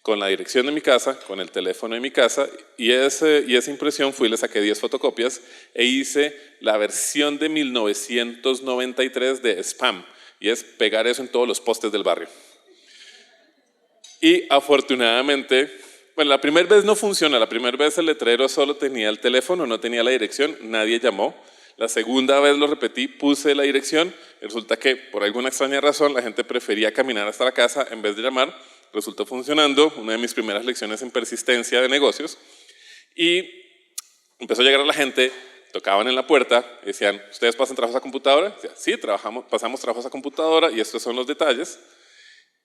con la dirección de mi casa, con el teléfono de mi casa, y esa impresión fui, le saqué 10 fotocopias e hice la versión de 1993 de Spam, y es pegar eso en todos los postes del barrio. Y afortunadamente, bueno, la primera vez no funciona, la primera vez el letrero solo tenía el teléfono, no tenía la dirección, nadie llamó. La segunda vez lo repetí, puse la dirección, y resulta que por alguna extraña razón la gente prefería caminar hasta la casa en vez de llamar. Resultó funcionando, una de mis primeras lecciones en persistencia de negocios, y empezó a llegar a la gente, tocaban en la puerta, decían: ¿ustedes pasan trabajos a computadora? Decía: sí, pasamos trabajos a computadora y estos son los detalles.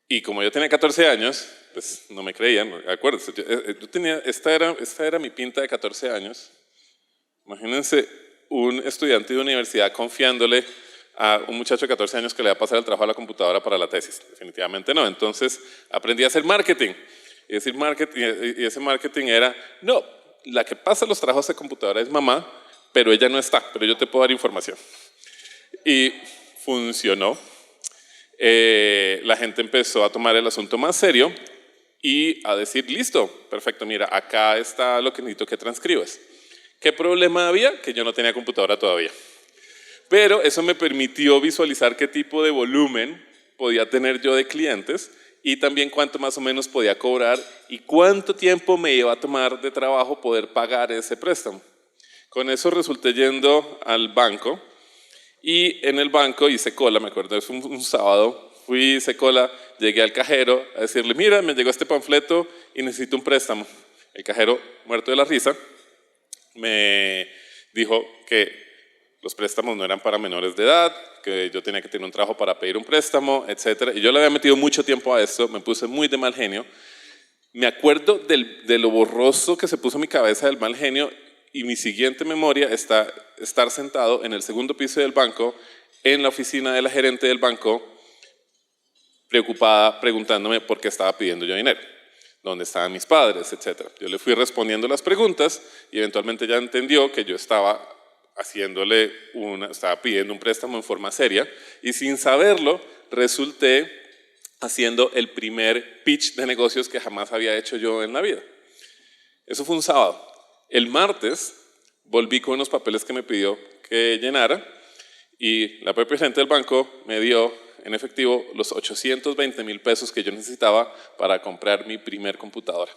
Y como yo tenía 14 años, pues no me creían. Acuérdense, esta era mi pinta de 14 años. Imagínense un estudiante de universidad confiándole a un muchacho de 14 años que le va a pasar el trabajo a la computadora para la tesis. Definitivamente no. Entonces aprendí a hacer marketing. Y ese marketing era: no, la que pasa los trabajos de computadora es mamá, pero ella no está, pero yo te puedo dar información. Y funcionó. La gente empezó a tomar el asunto más serio y a decir: listo, perfecto, mira, acá está lo que necesito que transcribas. ¿Qué problema había? Que yo no tenía computadora todavía. Pero eso me permitió visualizar qué tipo de volumen podía tener yo de clientes, y también cuánto más o menos podía cobrar y cuánto tiempo me iba a tomar de trabajo poder pagar ese préstamo. Con eso resulté yendo al banco, y en el banco hice cola. Me acuerdo, es un sábado, hice cola, llegué al cajero a decirle: mira, me llegó este panfleto y necesito un préstamo. El cajero, muerto de la risa, me dijo que los préstamos no eran para menores de edad, que yo tenía que tener un trabajo para pedir un préstamo, etc. Y yo le había metido mucho tiempo a esto, me puse muy de mal genio. Me acuerdo de lo borroso que se puso mi cabeza del mal genio, y mi siguiente memoria está estar sentado en el segundo piso del banco, en la oficina de la gerente del banco, preocupada, preguntándome por qué estaba pidiendo yo dinero, dónde estaban mis padres, etc. Yo le fui respondiendo las preguntas y eventualmente ya entendió que yo estaba pidiendo un préstamo en forma seria, y sin saberlo resulté haciendo el primer pitch de negocios que jamás había hecho yo en la vida. Eso fue un sábado. El martes volví con unos papeles que me pidió que llenara, y la propia gerente del banco me dio en efectivo los 820.000 pesos que yo necesitaba para comprar mi primer computadora.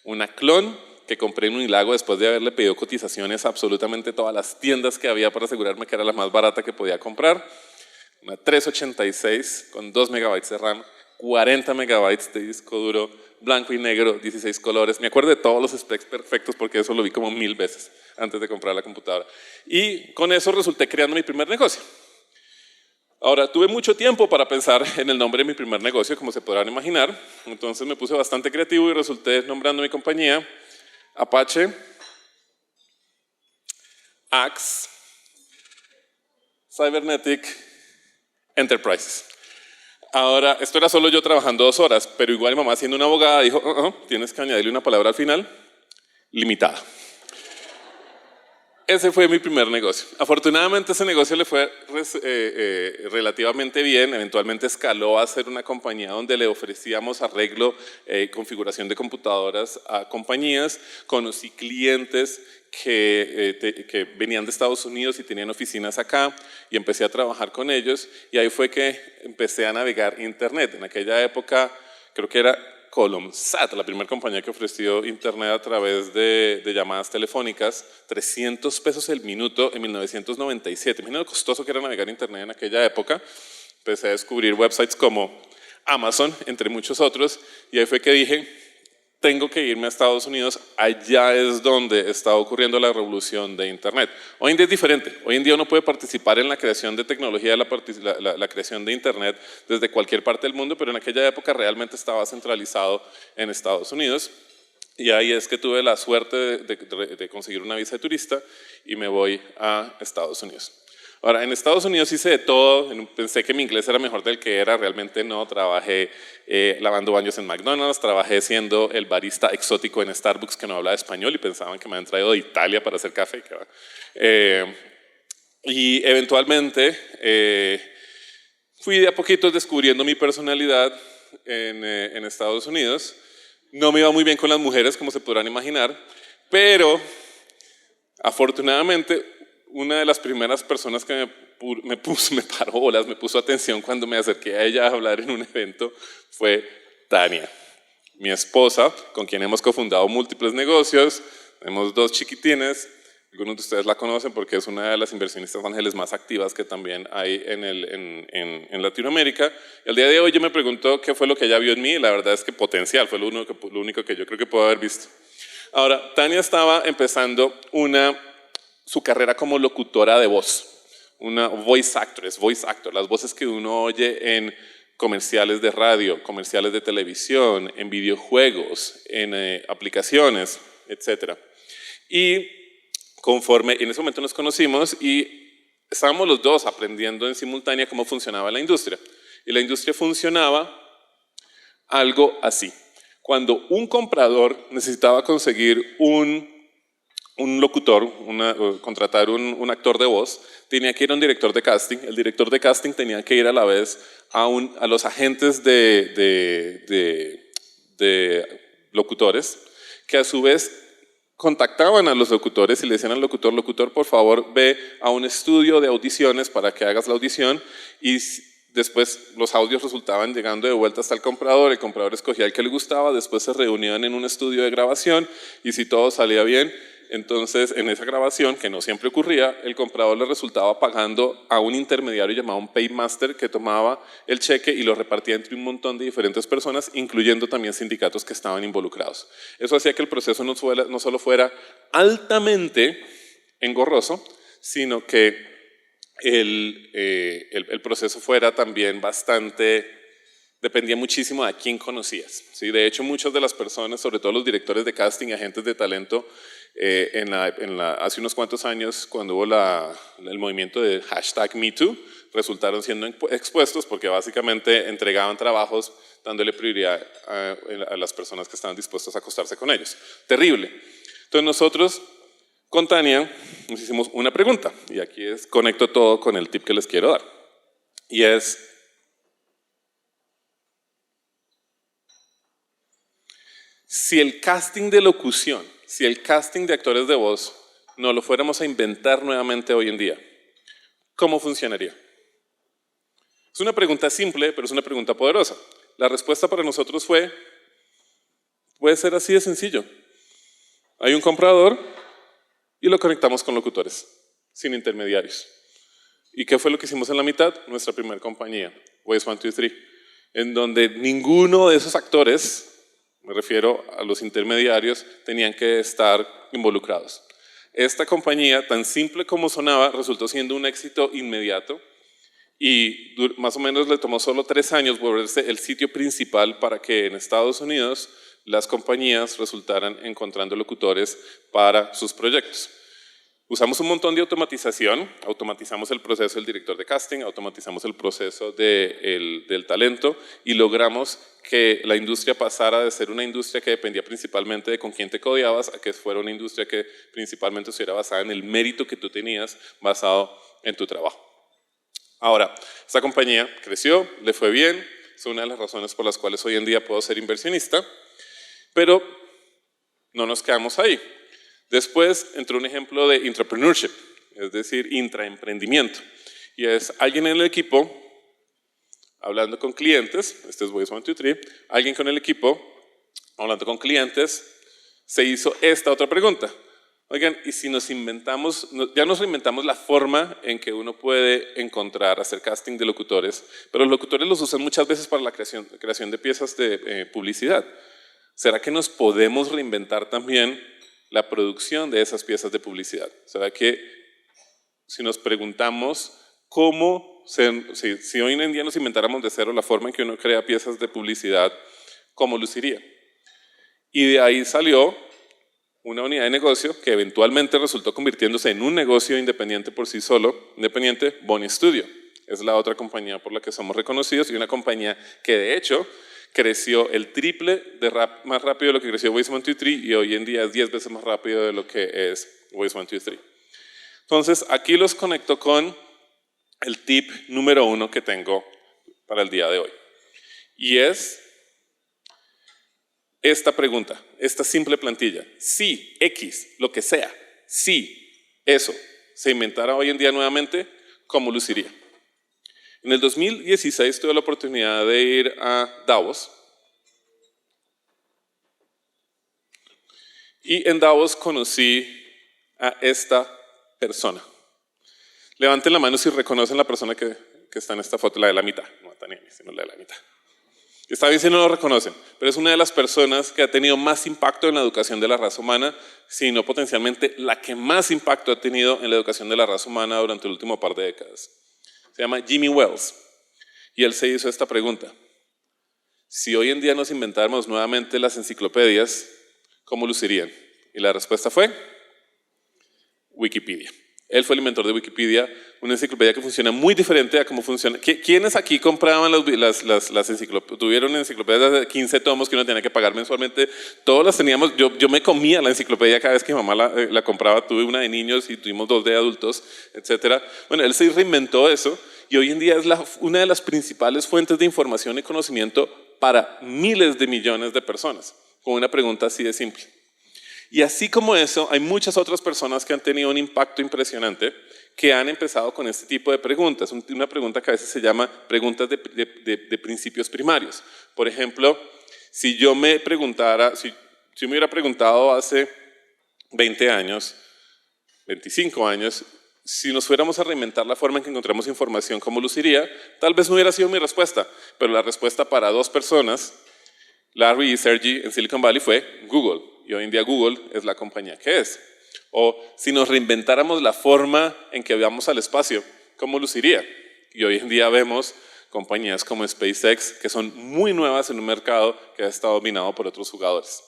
Una clon que compré en Unilago después de haberle pedido cotizaciones a absolutamente todas las tiendas que había para asegurarme que era la más barata que podía comprar. Una 386 con 2 megabytes de RAM, 40 megabytes de disco duro, blanco y negro, 16 colores. Me acuerdo de todos los specs perfectos porque eso lo vi como 1000 veces antes de comprar la computadora. Y con eso resulté creando mi primer negocio. Ahora, tuve mucho tiempo para pensar en el nombre de mi primer negocio, como se podrán imaginar. Entonces me puse bastante creativo y resulté nombrando mi compañía Apache Axe Cybernetic Enterprises. Ahora, esto era solo yo trabajando 2 horas, pero igual mi mamá, siendo una abogada, dijo, tienes que añadirle una palabra al final, limitada. Ese fue mi primer negocio. Afortunadamente ese negocio le fue relativamente bien, eventualmente escaló a ser una compañía donde le ofrecíamos arreglo, configuración de computadoras a compañías. Conocí clientes que venían de Estados Unidos y tenían oficinas acá y empecé a trabajar con ellos y ahí fue que empecé a navegar internet. En aquella época creo que era Columnsat, la primera compañía que ofreció internet a través de llamadas telefónicas, 300 pesos el minuto en 1997. Imagínate lo costoso que era navegar internet en aquella época. Empecé a descubrir websites como Amazon, entre muchos otros, y ahí fue que dije, tengo que irme a Estados Unidos, allá es donde está ocurriendo la revolución de internet. Hoy en día es diferente, hoy en día uno puede participar en la creación de tecnología, la creación de internet desde cualquier parte del mundo, pero en aquella época realmente estaba centralizado en Estados Unidos. Y ahí es que tuve la suerte de conseguir una visa de turista y me voy a Estados Unidos. Ahora, en Estados Unidos hice de todo, pensé que mi inglés era mejor del que era, realmente no. Trabajé lavando baños en McDonald's, trabajé siendo el barista exótico en Starbucks que no hablaba español y pensaban que me habían traído de Italia para hacer café. Y eventualmente fui de a poquito descubriendo mi personalidad en Estados Unidos. No me iba muy bien con las mujeres, como se podrán imaginar, pero afortunadamente una de las primeras personas que me paró bolas, me puso atención cuando me acerqué a ella a hablar en un evento fue Tania, mi esposa, con quien hemos cofundado múltiples negocios. Tenemos 2 chiquitines, algunos de ustedes la conocen porque es una de las inversionistas ángeles más activas que también hay en Latinoamérica. Y al día de hoy yo me pregunto qué fue lo que ella vio en mí, y la verdad es que potencial, fue lo único que yo creo que puedo haber visto. Ahora, Tania estaba empezando su carrera como locutora de voz, una voice actor, las voces que uno oye en comerciales de radio, comerciales de televisión, en videojuegos, en aplicaciones, etc. Y en ese momento nos conocimos y estábamos los dos aprendiendo en simultánea cómo funcionaba la industria. Y la industria funcionaba algo así. Cuando un comprador necesitaba conseguir un locutor, contratar un actor de voz, tenía que ir a un director de casting. El director de casting tenía que ir a la vez a los agentes de locutores, que a su vez contactaban a los locutores y le decían al locutor, por favor, ve a un estudio de audiciones para que hagas la audición, y después los audios resultaban llegando de vuelta hasta el comprador escogía el que le gustaba, después se reunían en un estudio de grabación y si todo salía bien, entonces en esa grabación, que no siempre ocurría, el comprador le resultaba pagando a un intermediario llamado un paymaster que tomaba el cheque y lo repartía entre un montón de diferentes personas, incluyendo también sindicatos que estaban involucrados. Eso hacía que el proceso no solo fuera altamente engorroso, sino que el proceso fuera también dependía muchísimo de a quién conocías. ¿Sí? De hecho, muchas de las personas, sobre todo los directores de casting y agentes de talento, hace unos cuantos años, cuando hubo el movimiento de #MeToo, resultaron siendo expuestos porque básicamente entregaban trabajos dándole prioridad a las personas que estaban dispuestas a acostarse con ellos. Terrible. Entonces nosotros, con Tania, nos hicimos una pregunta, y aquí conecto todo con el tip que les quiero dar. Y es, si el casting de locución, si el casting de actores de voz no lo fuéramos a inventar nuevamente hoy en día, ¿cómo funcionaría? Es una pregunta simple, pero es una pregunta poderosa. La respuesta para nosotros puede ser así de sencillo. Hay un comprador y lo conectamos con locutores, sin intermediarios. ¿Y qué fue lo que hicimos en la mitad? Nuestra primera compañía, Voice 1, 2, 3, en donde ninguno de esos actores, me refiero a los intermediarios, tenían que estar involucrados. Esta compañía, tan simple como sonaba, resultó siendo un éxito inmediato y más o menos le tomó solo 3 años volverse el sitio principal para que en Estados Unidos las compañías resultaran encontrando locutores para sus proyectos. Usamos un montón de automatización, automatizamos el proceso del director de casting, automatizamos el proceso del talento y logramos que la industria pasara de ser una industria que dependía principalmente de con quién te codeabas a que fuera una industria que principalmente estuviera basada en el mérito que tú tenías basado en tu trabajo. Ahora, esta compañía creció, le fue bien, es una de las razones por las cuales hoy en día puedo ser inversionista, pero no nos quedamos ahí. Después entró un ejemplo de entrepreneurship, es decir, intraemprendimiento. Y es alguien en el equipo, hablando con clientes, este es Voice 1, 2, 3, alguien con el equipo, hablando con clientes, se hizo esta otra pregunta. Oigan, ¿y si nos inventamos, ya nos reinventamos la forma en que uno puede encontrar, hacer casting de locutores, pero los locutores los usan muchas veces para la creación de piezas de publicidad? ¿Será que nos podemos reinventar también la producción de esas piezas de publicidad? ¿Será que si nos preguntamos cómo, si hoy en día nos inventáramos de cero la forma en que uno crea piezas de publicidad, cómo luciría? Y de ahí salió una unidad de negocio que eventualmente resultó convirtiéndose en un negocio independiente por sí solo, independiente, Boni Studio. Es la otra compañía por la que somos reconocidos y una compañía que de hecho creció el triple más rápido de lo que creció Voice 1, 2, 3 y hoy en día es 10 veces más rápido de lo que es Voice 1, 2, 3. Entonces, aquí los conecto con el tip número 1 que tengo para el día de hoy. Y es esta pregunta, esta simple plantilla. Si X, lo que sea, si eso se inventara hoy en día nuevamente, ¿cómo luciría? En el 2016 tuve la oportunidad de ir a Davos. Y en Davos conocí a esta persona. Levanten la mano si reconocen la persona que está en esta foto, la de la mitad. No, Tania, sino la de la mitad. Está bien si no lo reconocen, pero es una de las personas que ha tenido más impacto en la educación de la raza humana, sino potencialmente la que más impacto ha tenido en la educación de la raza humana durante el último par de décadas. Se llama Jimmy Wells, y él se hizo esta pregunta. Si hoy en día nos inventáramos nuevamente las enciclopedias, ¿cómo lucirían? Y la respuesta fue Wikipedia. Él fue el inventor de Wikipedia, una enciclopedia que funciona muy diferente a cómo funciona. ¿Quiénes aquí compraban las enciclopedias? Tuvieron enciclopedias de 15 tomos que uno tenía que pagar mensualmente. Todos las teníamos. Yo me comía la enciclopedia cada vez que mi mamá la compraba. Tuve una de niños y tuvimos 2 de adultos, etc. Bueno, él se reinventó eso y hoy en día es una de las principales fuentes de información y conocimiento para miles de millones de personas, con una pregunta así de simple. Y así como eso, hay muchas otras personas que han tenido un impacto impresionante que han empezado con este tipo de preguntas. Una pregunta que a veces se llama preguntas de principios primarios. Por ejemplo, si yo me hubiera preguntado hace 20 años, 25 años, si nos fuéramos a reinventar la forma en que encontramos información, ¿cómo luciría? Tal vez no hubiera sido mi respuesta, pero la respuesta para 2 personas, Larry y Sergey en Silicon Valley, fue Google. Y hoy en día Google es la compañía que es. O si nos reinventáramos la forma en que vamos al espacio, ¿cómo luciría? Y hoy en día vemos compañías como SpaceX que son muy nuevas en un mercado que ha estado dominado por otros jugadores.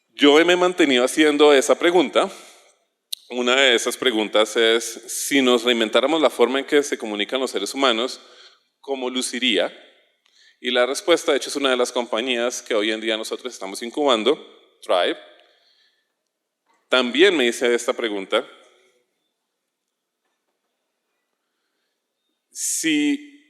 Yo me he mantenido haciendo esa pregunta. Una de esas preguntas es, si nos reinventáramos la forma en que se comunican los seres humanos, ¿cómo luciría? Y la respuesta, de hecho, es una de las compañías que hoy en día nosotros estamos incubando, Tribe. También me hice esta pregunta. Si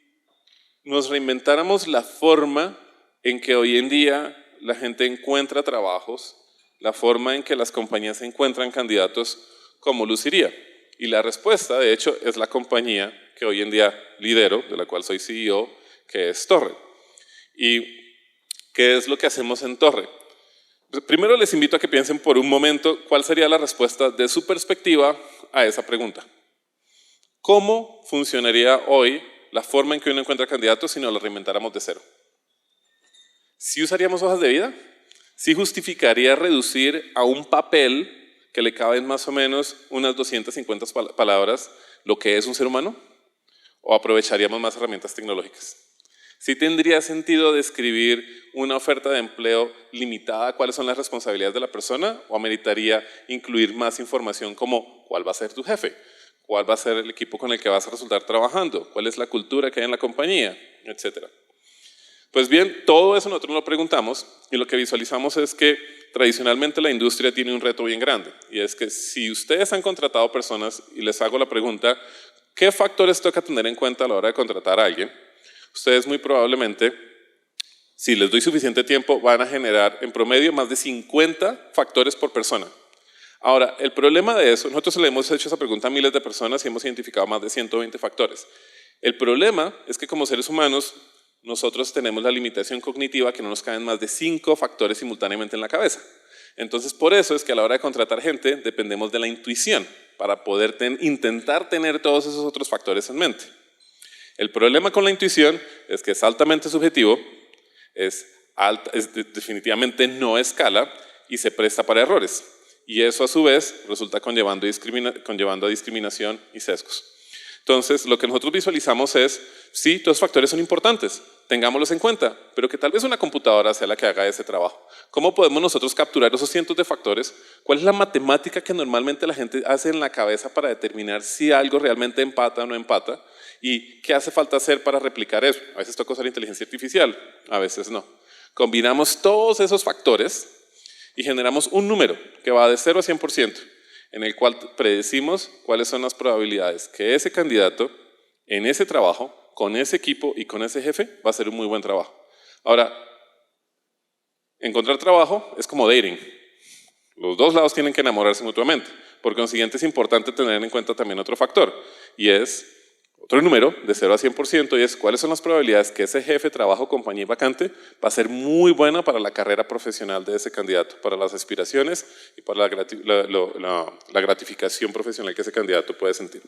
nos reinventáramos la forma en que hoy en día la gente encuentra trabajos, la forma en que las compañías encuentran candidatos, ¿cómo luciría? Y la respuesta, de hecho, es la compañía que hoy en día lidero, de la cual soy CEO, que es Torre. ¿Y qué es lo que hacemos en Torre? Primero les invito a que piensen por un momento cuál sería la respuesta de su perspectiva a esa pregunta. ¿Cómo funcionaría hoy la forma en que uno encuentra candidatos si nos la reinventáramos de cero? ¿Sí usaríamos hojas de vida? ¿Sí justificaría reducir a un papel que le caben más o menos unas 250 palabras lo que es un ser humano? ¿O aprovecharíamos más herramientas tecnológicas? ¿Sí tendría sentido describir una oferta de empleo limitada a cuáles son las responsabilidades de la persona? ¿O ameritaría incluir más información como cuál va a ser tu jefe? ¿Cuál va a ser el equipo con el que vas a resultar trabajando? ¿Cuál es la cultura que hay en la compañía? Etcétera. Pues bien, todo eso nosotros lo preguntamos y lo que visualizamos es que tradicionalmente la industria tiene un reto bien grande y es que si ustedes han contratado personas y les hago la pregunta, ¿qué factores toca tener en cuenta a la hora de contratar a alguien? Ustedes muy probablemente, si les doy suficiente tiempo, van a generar en promedio más de 50 factores por persona. Ahora, el problema de eso, nosotros le hemos hecho esa pregunta a miles de personas y hemos identificado más de 120 factores. El problema es que como seres humanos, nosotros tenemos la limitación cognitiva que no nos caben más de 5 factores simultáneamente en la cabeza. Entonces, por eso es que a la hora de contratar gente, dependemos de la intuición para poder intentar tener todos esos otros factores en mente. El problema con la intuición es que es altamente subjetivo, definitivamente no escala y se presta para errores. Y eso a su vez resulta conllevando a discriminación y sesgos. Entonces, lo que nosotros visualizamos es, sí, todos los factores son importantes, tengámoslos en cuenta, pero que tal vez una computadora sea la que haga ese trabajo. ¿Cómo podemos nosotros capturar esos cientos de factores? ¿Cuál es la matemática que normalmente la gente hace en la cabeza para determinar si algo realmente empata o no empata? ¿Y qué hace falta hacer para replicar eso? A veces toca usar inteligencia artificial, a veces no. Combinamos todos esos factores y generamos un número que va de 0 a 100%, en el cual predecimos cuáles son las probabilidades que ese candidato en ese trabajo, con ese equipo y con ese jefe va a hacer un muy buen trabajo. Ahora, encontrar trabajo es como dating. Los dos lados tienen que enamorarse mutuamente. Por consiguiente, es importante tener en cuenta también otro factor, y es otro número de 0 a 100%, y es cuáles son las probabilidades que ese jefe, trabajo, compañía y vacante va a ser muy buena para la carrera profesional de ese candidato, para las aspiraciones y para la gratificación profesional que ese candidato puede sentir.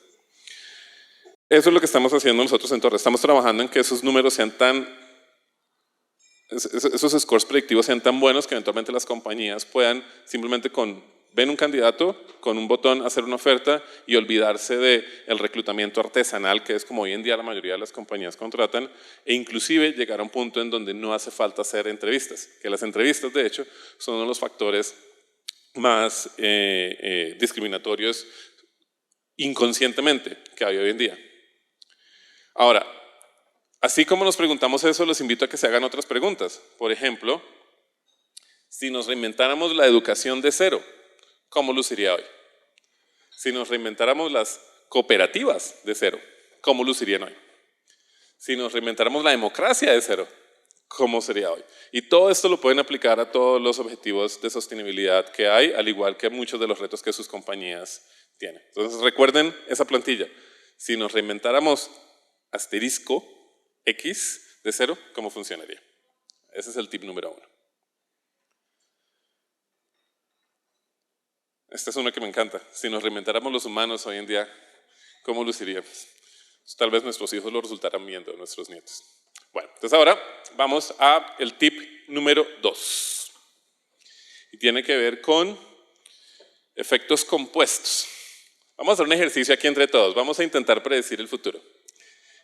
Eso es lo que estamos haciendo nosotros en Torre. Estamos trabajando en que esos números sean esos scores predictivos sean tan buenos que eventualmente las compañías puedan simplemente ven un candidato, con un botón hacer una oferta y olvidarse del reclutamiento artesanal, que es como hoy en día la mayoría de las compañías contratan, e inclusive llegar a un punto en donde no hace falta hacer entrevistas, que las entrevistas de hecho son uno de los factores más discriminatorios inconscientemente que hay hoy en día. Ahora, así como nos preguntamos eso, los invito a que se hagan otras preguntas. Por ejemplo, si nos reinventáramos la educación de cero, ¿cómo luciría hoy? Si nos reinventáramos las cooperativas de cero, ¿cómo lucirían hoy? Si nos reinventáramos la democracia de cero, ¿cómo sería hoy? Y todo esto lo pueden aplicar a todos los objetivos de sostenibilidad que hay, al igual que a muchos de los retos que sus compañías tienen. Entonces recuerden esa plantilla. Si nos reinventáramos asterisco X de cero, ¿cómo funcionaría? Ese es el tip número 1. Este es uno que me encanta. Si nos reinventáramos los humanos hoy en día, ¿cómo luciríamos? Tal vez nuestros hijos lo resultaran viendo, nuestros nietos. Bueno, entonces ahora vamos a el tip número 2. Y tiene que ver con efectos compuestos. Vamos a hacer un ejercicio aquí entre todos. Vamos a intentar predecir el futuro.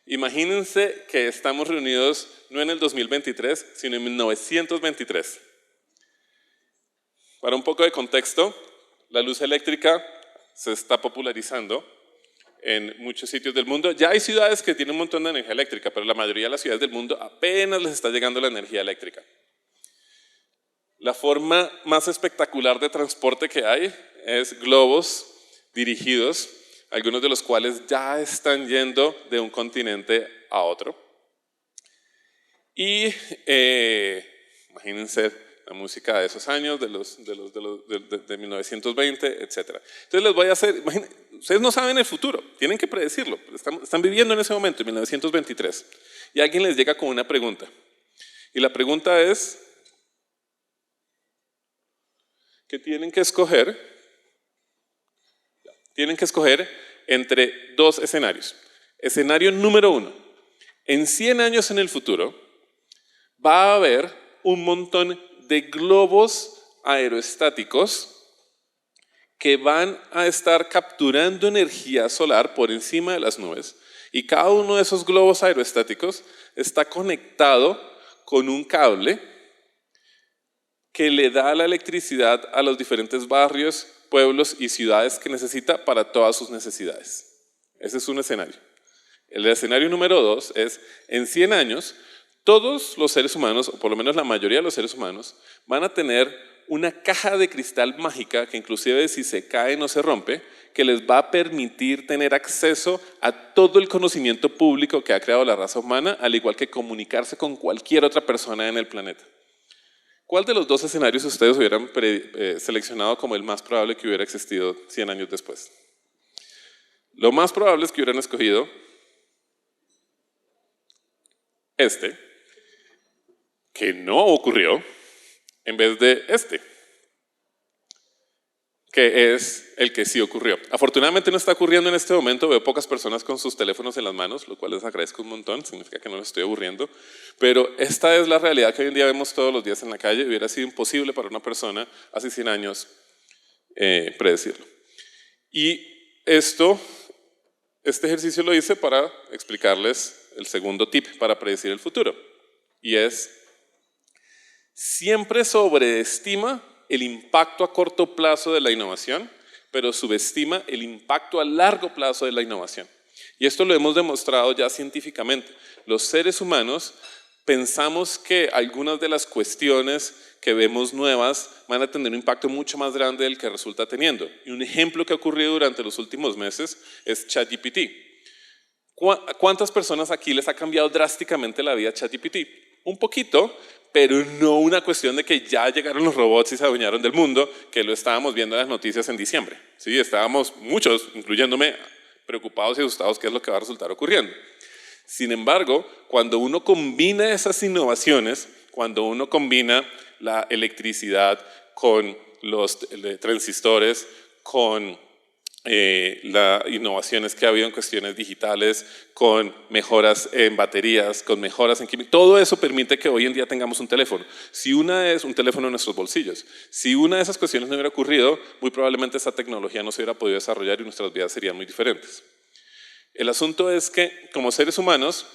Imagínense que estamos reunidos no en el 2023, sino en 1923. Para un poco de contexto, la luz eléctrica se está popularizando en muchos sitios del mundo. Ya hay ciudades que tienen un montón de energía eléctrica, pero la mayoría de las ciudades del mundo apenas les está llegando la energía eléctrica. La forma más espectacular de transporte que hay es globos dirigidos, algunos de los cuales ya están yendo de un continente a otro. Y imagínense la música de esos años, de 1920, etc. Entonces les voy a hacer, ustedes no saben el futuro, tienen que predecirlo, están viviendo en ese momento, en 1923, y alguien les llega con una pregunta. Y la pregunta es, que tienen que escoger entre dos escenarios. Escenario número 1, en 100 años en el futuro va a haber un montón de globos aerostáticos que van a estar capturando energía solar por encima de las nubes, y cada uno de esos globos aerostáticos está conectado con un cable que le da la electricidad a los diferentes barrios, pueblos y ciudades que necesita para todas sus necesidades. Ese es un escenario. El escenario número 2 es, en 100 años, todos los seres humanos, o por lo menos la mayoría de los seres humanos, van a tener una caja de cristal mágica que inclusive si se cae no se rompe, que les va a permitir tener acceso a todo el conocimiento público que ha creado la raza humana, al igual que comunicarse con cualquier otra persona en el planeta. ¿Cuál de los dos escenarios ustedes hubieran seleccionado como el más probable que hubiera existido 100 años después? Lo más probable es que hubieran escogido este, que no ocurrió, en vez de este, que es el que sí ocurrió. Afortunadamente no está ocurriendo en este momento, veo pocas personas con sus teléfonos en las manos, lo cual les agradezco un montón, significa que no los estoy aburriendo, pero esta es la realidad que hoy en día vemos todos los días en la calle. Hubiera sido imposible para una persona hace 100 años predecirlo. Y este ejercicio lo hice para explicarles el segundo tip para predecir el futuro, y es: siempre sobreestima el impacto a corto plazo de la innovación, pero subestima el impacto a largo plazo de la innovación. Y esto lo hemos demostrado ya científicamente. Los seres humanos pensamos que algunas de las cuestiones que vemos nuevas van a tener un impacto mucho más grande del que resulta teniendo. Y un ejemplo que ha ocurrido durante los últimos meses es ChatGPT. ¿Cuántas personas aquí les ha cambiado drásticamente la vida ChatGPT? Un poquito, pero no una cuestión de que ya llegaron los robots y se adueñaron del mundo, que lo estábamos viendo en las noticias en diciembre. ¿Sí? Estábamos muchos, incluyéndome, preocupados y asustados qué es lo que va a resultar ocurriendo. Sin embargo, cuando uno combina esas innovaciones, cuando uno combina la electricidad con los transistores, con las innovaciones que ha habido en cuestiones digitales, con mejoras en baterías, con mejoras en química, todo eso permite que hoy en día tengamos un teléfono. Si una es un teléfono en nuestros bolsillos, si una de esas cuestiones no hubiera ocurrido, muy probablemente esa tecnología no se hubiera podido desarrollar y nuestras vidas serían muy diferentes. El asunto es que, como seres humanos,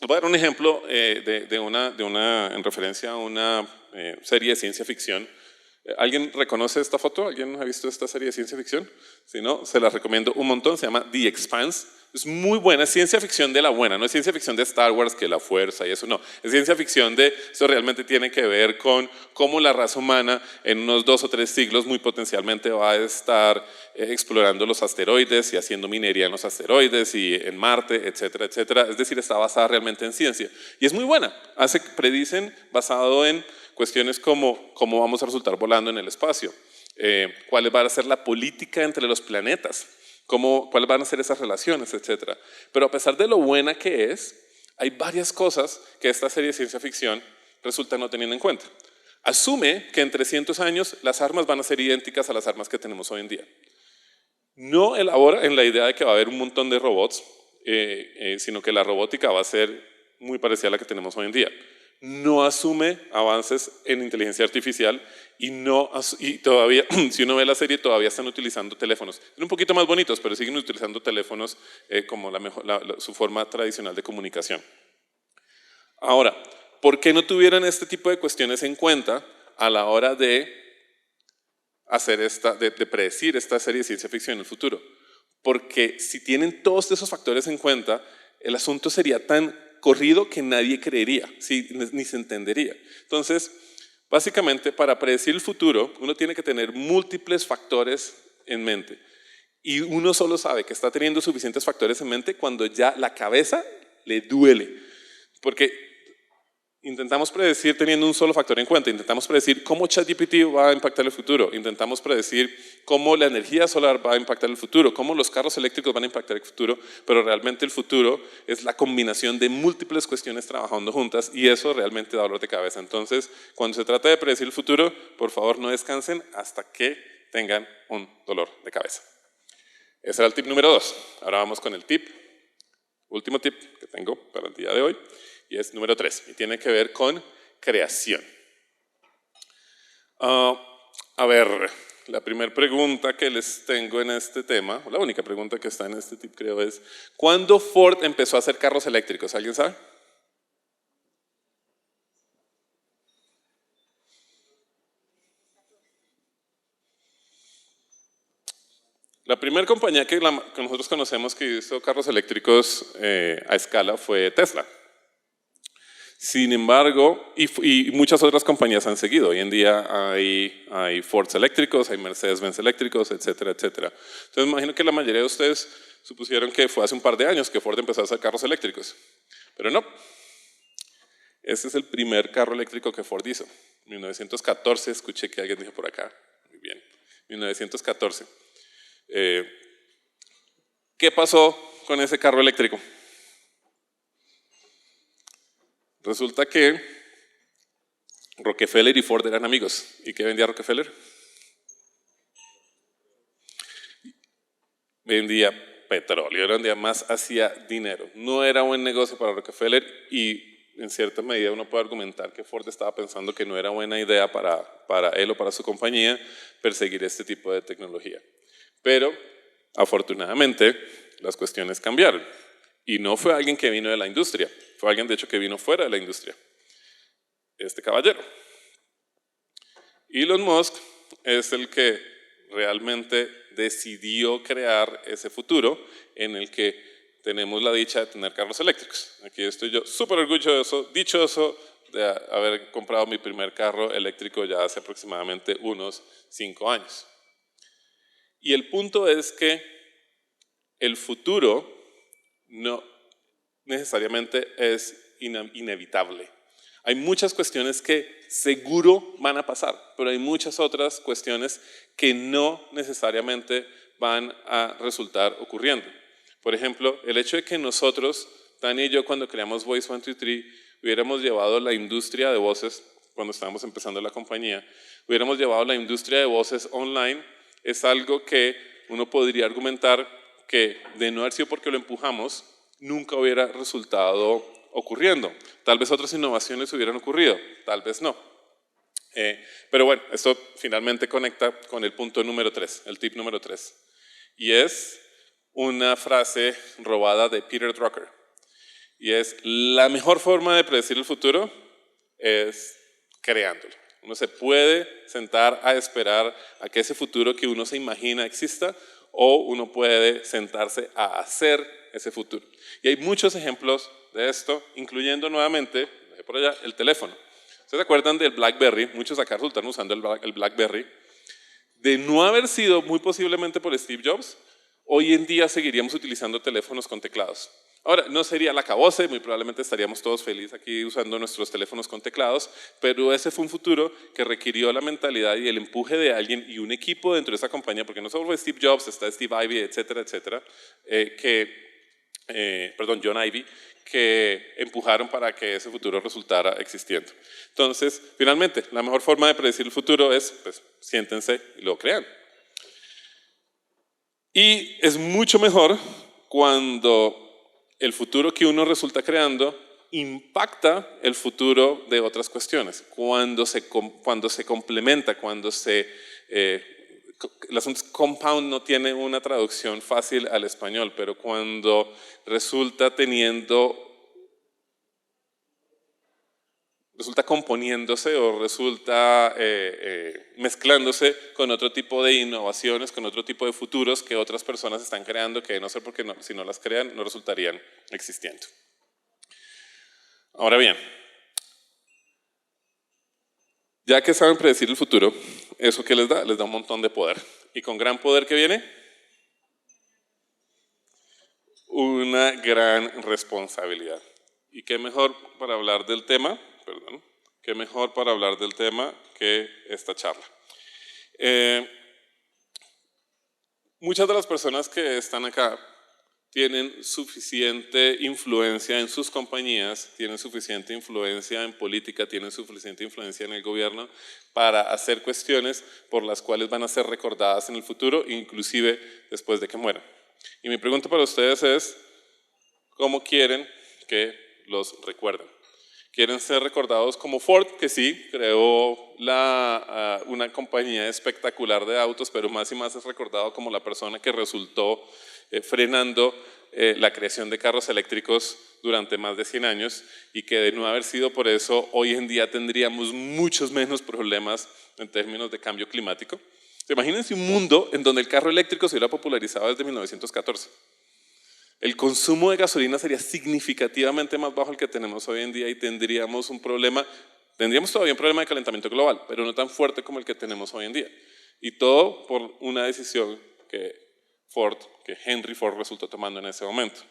voy a dar un ejemplo en referencia a una serie de ciencia ficción. ¿Alguien reconoce esta foto? ¿Alguien ha visto esta serie de ciencia ficción? Si no, se la recomiendo un montón, se llama The Expanse. Es muy buena, es ciencia ficción de la buena, no es ciencia ficción de Star Wars, que la fuerza y eso no. Es ciencia ficción eso realmente tiene que ver con cómo la raza humana en unos 2 o 3 siglos muy potencialmente va a estar explorando los asteroides y haciendo minería en los asteroides y en Marte, etcétera, etcétera. Es decir, está basada realmente en ciencia. Y es muy buena, predicen basado en cuestiones como cómo vamos a resultar volando en el espacio, cuál va a ser la política entre los planetas, cuáles van a ser esas relaciones, etc. Pero a pesar de lo buena que es, hay varias cosas que esta serie de ciencia ficción resulta no teniendo en cuenta. Asume que en 300 años las armas van a ser idénticas a las armas que tenemos hoy en día. No elabora en la idea de que va a haber un montón de robots, sino que la robótica va a ser muy parecida a la que tenemos hoy en día. No asume avances en inteligencia artificial y todavía, si uno ve la serie, todavía están utilizando teléfonos. Son un poquito más bonitos, pero siguen utilizando teléfonos como su forma tradicional de comunicación. Ahora, ¿por qué no tuvieron este tipo de cuestiones en cuenta a la hora de predecir esta serie de ciencia ficción en el futuro? Porque si tienen todos esos factores en cuenta, el asunto sería tan corrido que nadie creería, ¿sí? Ni se entendería. Entonces, básicamente, para predecir el futuro, uno tiene que tener múltiples factores en mente. Y uno solo sabe que está teniendo suficientes factores en mente cuando ya la cabeza le duele. Porque intentamos predecir teniendo un solo factor en cuenta. Intentamos predecir cómo ChatGPT va a impactar el futuro. Intentamos predecir cómo la energía solar va a impactar el futuro, cómo los carros eléctricos van a impactar el futuro, pero realmente el futuro es la combinación de múltiples cuestiones trabajando juntas y eso realmente da dolor de cabeza. Entonces, cuando se trata de predecir el futuro, por favor no descansen hasta que tengan un dolor de cabeza. Ese era el tip número 2. Ahora vamos con el último tip que tengo para el día de hoy. Y es número 3, y tiene que ver con creación. A ver, La primera pregunta que les tengo en este tema, o la única pregunta que está en este tip creo es, ¿cuándo Ford empezó a hacer carros eléctricos? ¿Alguien sabe? La primera compañía que nosotros conocemos que hizo carros eléctricos a escala fue Tesla. Sin embargo, y muchas otras compañías han seguido. Hoy en día hay Fords eléctricos, hay Mercedes-Benz eléctricos, etcétera, etcétera. Entonces, me imagino que la mayoría de ustedes supusieron que fue hace un par de años que Ford empezó a hacer carros eléctricos. Pero no. Este es el primer carro eléctrico que Ford hizo. 1914, escuché que alguien dijo por acá. Muy bien. 1914. ¿Qué pasó con ese carro eléctrico? Resulta que Rockefeller y Ford eran amigos. ¿Y qué vendía Rockefeller? Vendía petróleo, era donde más hacía dinero. No era buen negocio para Rockefeller y en cierta medida uno puede argumentar que Ford estaba pensando que no era buena idea para él o para su compañía perseguir este tipo de tecnología. Pero afortunadamente las cuestiones cambiaron y no fue alguien que vino de la industria, fue alguien de hecho que vino fuera de la industria, este caballero. Elon Musk es el que realmente decidió crear ese futuro en el que tenemos la dicha de tener carros eléctricos. Aquí estoy yo súper orgulloso, dichoso de haber comprado mi primer carro eléctrico ya hace aproximadamente unos 5 años. Y el punto es que el futuro no necesariamente es inevitable. Hay muchas cuestiones que seguro van a pasar, pero hay muchas otras cuestiones que no necesariamente van a resultar ocurriendo. Por ejemplo, el hecho de que nosotros, Tania y yo, cuando creamos Voice 123, hubiéramos llevado la industria de voces, cuando estábamos empezando la compañía, hubiéramos llevado la industria de voces online, es algo que uno podría argumentar que de no haber sido porque lo empujamos, nunca hubiera resultado ocurriendo. Tal vez otras innovaciones hubieran ocurrido, tal vez no. Pero bueno, esto finalmente conecta con el punto número 3, el tip número 3. Y es una frase robada de Peter Drucker. Y es, la mejor forma de predecir el futuro es creándolo. Uno se puede sentar a esperar a que ese futuro que uno se imagina exista, o uno puede sentarse a hacer ese futuro. Y hay muchos ejemplos de esto, incluyendo nuevamente, por allá, el teléfono. ¿Ustedes se acuerdan del BlackBerry? Muchos acá resultaron usando el BlackBerry. De no haber sido muy posiblemente por Steve Jobs, hoy en día seguiríamos utilizando teléfonos con teclados. Ahora, no sería el acabose, muy probablemente estaríamos todos felices aquí usando nuestros teléfonos con teclados, pero ese fue un futuro que requirió la mentalidad y el empuje de alguien y un equipo dentro de esa compañía, porque no solo fue Steve Jobs, está Steve Ivey, etcétera, etcétera, John Ivey, que empujaron para que ese futuro resultara existiendo. Entonces, finalmente, la mejor forma de predecir el futuro es, pues, siéntense y lo crean. Y es mucho mejor cuando el futuro que uno resulta creando impacta el futuro de otras cuestiones, cuando se complementa, cuando el asunto compound no tiene una traducción fácil al español, pero cuando resulta componiéndose o resulta mezclándose con otro tipo de innovaciones, con otro tipo de futuros que otras personas están creando, que no sé por qué si no las crean no resultarían existiendo. Ahora bien, ya que saben predecir el futuro, ¿eso qué les da? Les da un montón de poder. ¿Y con gran poder qué viene? Una gran responsabilidad. ¿Y qué mejor para hablar del tema? Qué mejor para hablar del tema que esta charla. Muchas de las personas que están acá tienen suficiente influencia en sus compañías, tienen suficiente influencia en política, tienen suficiente influencia en el gobierno para hacer cuestiones por las cuales van a ser recordadas en el futuro, inclusive después de que mueran. Y mi pregunta para ustedes es, ¿cómo quieren que los recuerden? Quieren ser recordados como Ford, que sí, creó una compañía espectacular de autos, pero más y más es recordado como la persona que resultó frenando la creación de carros eléctricos durante más de 100 años y que de no haber sido por eso, hoy en día tendríamos muchos menos problemas en términos de cambio climático. Imagínense un mundo en donde el carro eléctrico se hubiera popularizado desde 1914. El consumo de gasolina sería significativamente más bajo al que tenemos hoy en día y tendríamos todavía un problema de calentamiento global, pero no tan fuerte como el que tenemos hoy en día. Y todo por una decisión que Henry Ford resultó tomando en ese momento.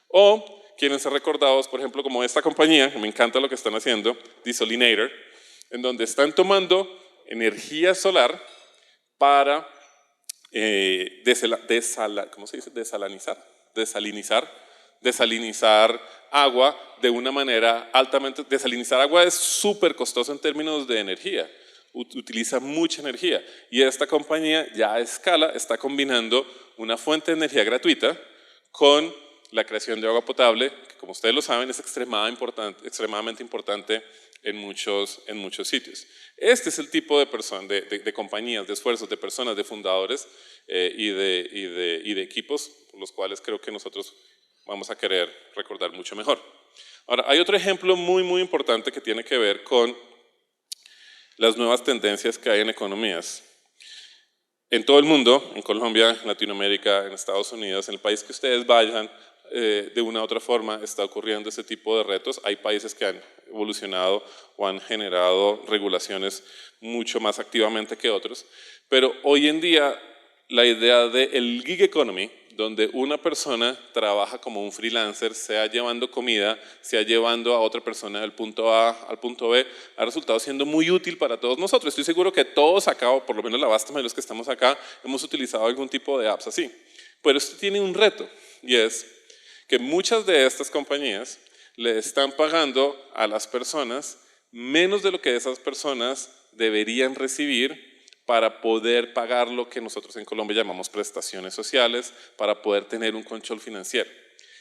O quieren ser recordados, por ejemplo, como esta compañía, que me encanta lo que están haciendo, Desalinator, en donde están tomando energía solar para desalinizar agua de una manera altamente... Desalinizar agua es súper costoso en términos de energía, utiliza mucha energía y esta compañía ya a escala está combinando una fuente de energía gratuita con la creación de agua potable, que como ustedes lo saben es extremadamente importante en muchos sitios. Este es el tipo de compañías, de esfuerzos, de personas, de fundadores y de equipos por los cuales creo que nosotros vamos a querer recordar mucho mejor. Ahora, hay otro ejemplo muy, muy importante que tiene que ver con las nuevas tendencias que hay en economías. En todo el mundo, en Colombia, en Latinoamérica, en Estados Unidos, en el país que ustedes vayan, de una u otra forma está ocurriendo ese tipo de retos. Hay países que han evolucionado o han generado regulaciones mucho más activamente que otros, pero hoy en día la idea del gig economy, donde una persona trabaja como un freelancer, sea llevando comida, sea llevando a otra persona del punto A al punto B, ha resultado siendo muy útil para todos nosotros. Estoy seguro que todos acá, o por lo menos la vasta mayoría de los que estamos acá, hemos utilizado algún tipo de apps así. Pero esto tiene un reto, y es que muchas de estas compañías le están pagando a las personas menos de lo que esas personas deberían recibir para poder pagar lo que nosotros en Colombia llamamos prestaciones sociales, para poder tener un control financiero.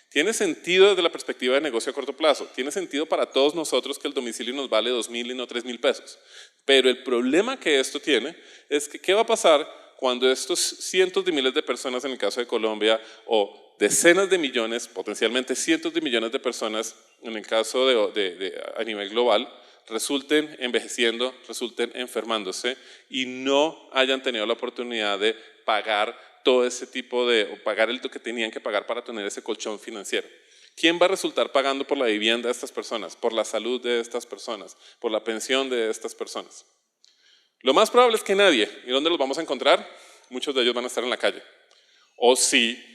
Tiene sentido desde la perspectiva de negocio a corto plazo, tiene sentido para todos nosotros que el domicilio nos vale 2.000 y no 3.000 pesos, pero el problema que esto tiene es que ¿qué va a pasar cuando estos cientos de miles de personas en el caso de Colombia o decenas de millones, potencialmente cientos de millones de personas en el caso a nivel global, resulten envejeciendo, resulten enfermándose y no hayan tenido la oportunidad de pagar todo ese tipo o pagar lo que tenían que pagar para tener ese colchón financiero? ¿Quién va a resultar pagando por la vivienda de estas personas, por la salud de estas personas, por la pensión de estas personas? Lo más probable es que nadie. ¿Y dónde los vamos a encontrar? Muchos de ellos van a estar en la calle. O si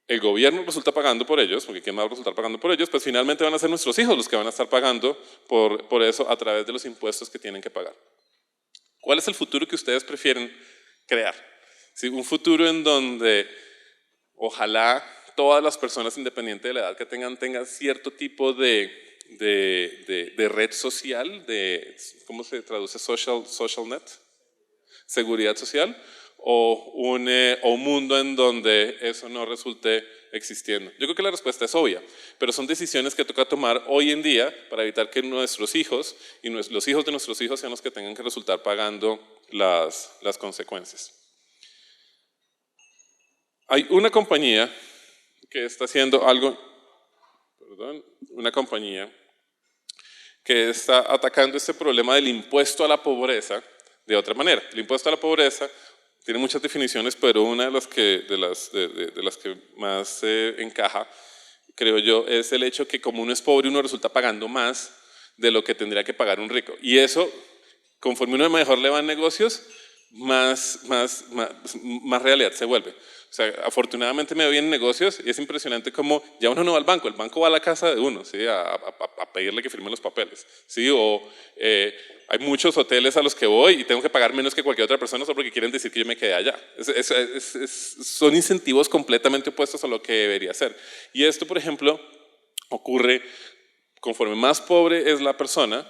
el gobierno resulta pagando por ellos, porque ¿quién va a resultar pagando por ellos? Pues finalmente van a ser nuestros hijos los que van a estar pagando por eso a través de los impuestos que tienen que pagar. ¿Cuál es el futuro que ustedes prefieren crear? ¿Sí? Un futuro en donde ojalá todas las personas, independiente de la edad que tengan cierto tipo de red social, ¿cómo se traduce? Social net, seguridad social, o un mundo en donde eso no resulte existiendo. Yo creo que la respuesta es obvia, pero son decisiones que toca tomar hoy en día para evitar que nuestros hijos y los hijos de nuestros hijos sean los que tengan que resultar pagando las consecuencias. Hay una compañía que está haciendo algo, una compañía que está atacando este problema del impuesto a la pobreza de otra manera. El impuesto a la pobreza tiene muchas definiciones, pero una de las que más encaja, creo yo, es el hecho que como uno es pobre, uno resulta pagando más de lo que tendría que pagar un rico. Y eso, conforme uno mejor le va en negocios, más realidad se vuelve. O sea, afortunadamente me va bien en negocios y es impresionante cómo ya uno no va al banco, el banco va a la casa de uno, ¿sí? a pedirle que firme los papeles. ¿Sí? O hay muchos hoteles a los que voy y tengo que pagar menos que cualquier otra persona solo porque quieren decir que yo me quedé allá. Son incentivos completamente opuestos a lo que debería ser. Y esto, por ejemplo, ocurre conforme más pobre es la persona,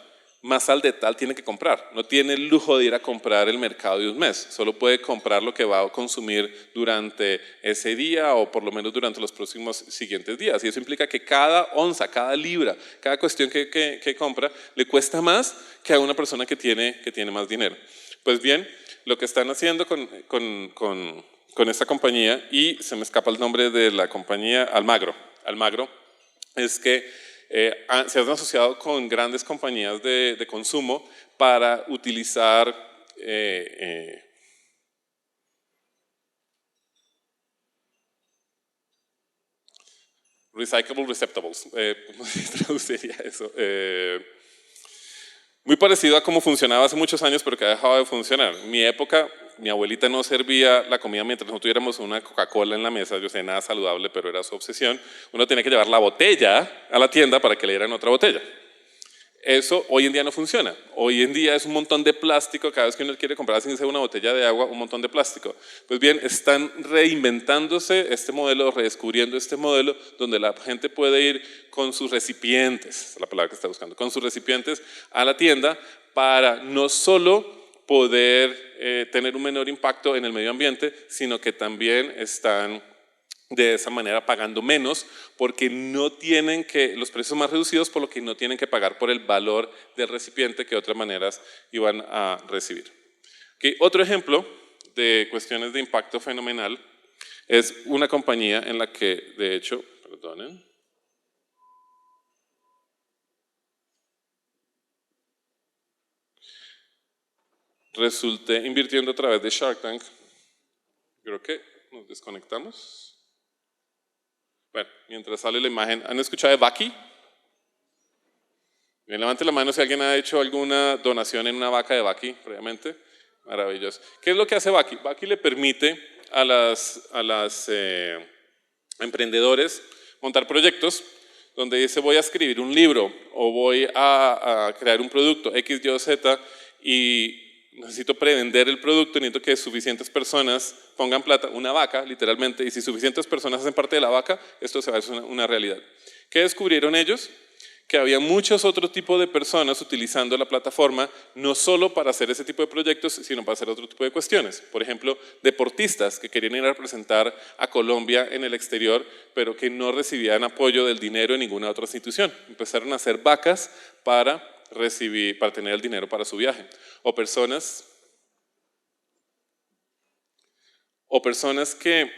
más al detalle tiene que comprar. No tiene el lujo de ir a comprar el mercado de un mes, solo puede comprar lo que va a consumir durante ese día o por lo menos durante los próximos siguientes días. Y eso implica que cada onza, cada libra, cada cuestión que compra le cuesta más que a una persona que tiene más dinero. Pues bien, lo que están haciendo con esta compañía, y se me escapa el nombre de la compañía, Almagro, es que se han asociado con grandes compañías de consumo para utilizar recyclable receptacles. ¿Cómo se traduciría eso? Muy parecido a cómo funcionaba hace muchos años, pero que ha dejado de funcionar. En mi época, mi abuelita no servía la comida mientras no tuviéramos una Coca-Cola en la mesa. Yo sé, nada saludable, pero era su obsesión. Uno tenía que llevar la botella a la tienda para que le dieran otra botella. Eso hoy en día no funciona. Hoy en día es un montón de plástico. Cada vez que uno quiere comprar sin ser una botella de agua, un montón de plástico. Pues bien, están reinventándose este modelo, redescubriendo este modelo donde la gente puede ir con sus recipientes, es la palabra que está buscando, con sus recipientes a la tienda para no solo poder tener un menor impacto en el medio ambiente, sino que también están de esa manera pagando menos porque no tienen los precios más reducidos, por lo que no tienen que pagar por el valor del recipiente que de otras maneras iban a recibir. Okay, otro ejemplo de cuestiones de impacto fenomenal es una compañía en la que, de hecho, perdonen, resulté invirtiendo a través de Shark Tank. Creo que nos desconectamos. Bueno, mientras sale la imagen, ¿han escuchado de Vaki? Bien, levante la mano si alguien ha hecho alguna donación en una vaca de Vaki previamente. Maravilloso. ¿Qué es lo que hace Vaki? Vaki le permite a las emprendedores montar proyectos donde dice voy a escribir un libro o voy a crear un producto X, Y o Z y necesito prevender el producto, necesito que suficientes personas pongan plata, una vaca literalmente, y si suficientes personas hacen parte de la vaca, esto se va a hacer una realidad. ¿Qué descubrieron ellos? Que había muchos otros tipos de personas utilizando la plataforma, no solo para hacer ese tipo de proyectos, sino para hacer otro tipo de cuestiones. Por ejemplo, deportistas que querían ir a representar a Colombia en el exterior, pero que no recibían apoyo del dinero de ninguna otra institución. Empezaron a hacer vacas para tener el dinero para su viaje. O personas que,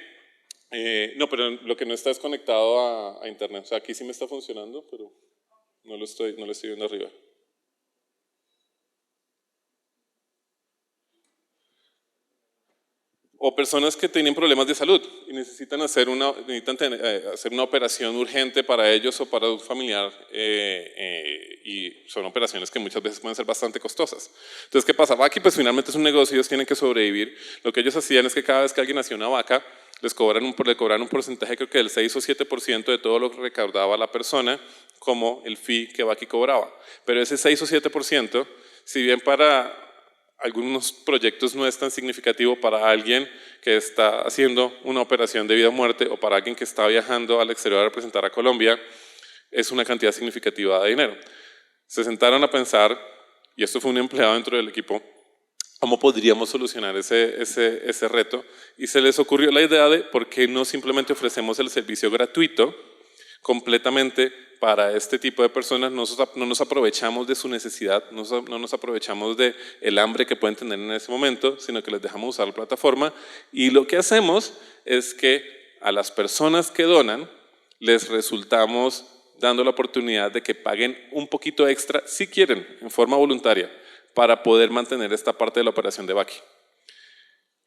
no, pero lo que no está es conectado a internet. O sea, aquí sí me está funcionando, pero no lo estoy viendo arriba. O personas que tienen problemas de salud y necesitan hacer una operación urgente para ellos o para un familiar y son operaciones que muchas veces pueden ser bastante costosas. Entonces, ¿qué pasa? Vaki pues finalmente es un negocio, ellos tienen que sobrevivir. Lo que ellos hacían es que cada vez que alguien hacía una vaca, le cobraban un porcentaje, creo que del 6 o 7% de todo lo que recaudaba la persona como el fee que Vaki cobraba. Pero ese 6 o 7%, si bien para algunos proyectos no es tan significativo, para alguien que está haciendo una operación de vida o muerte o para alguien que está viajando al exterior a representar a Colombia, es una cantidad significativa de dinero. Se sentaron a pensar, y esto fue un empleado dentro del equipo, cómo podríamos solucionar ese reto, y se les ocurrió la idea de por qué no simplemente ofrecemos el servicio gratuito completamente para este tipo de personas, no nos aprovechamos de su necesidad, no nos aprovechamos del hambre que pueden tener en ese momento, sino que les dejamos usar la plataforma y lo que hacemos es que a las personas que donan les resultamos dando la oportunidad de que paguen un poquito extra si quieren, en forma voluntaria, para poder mantener esta parte de la operación de Vaki.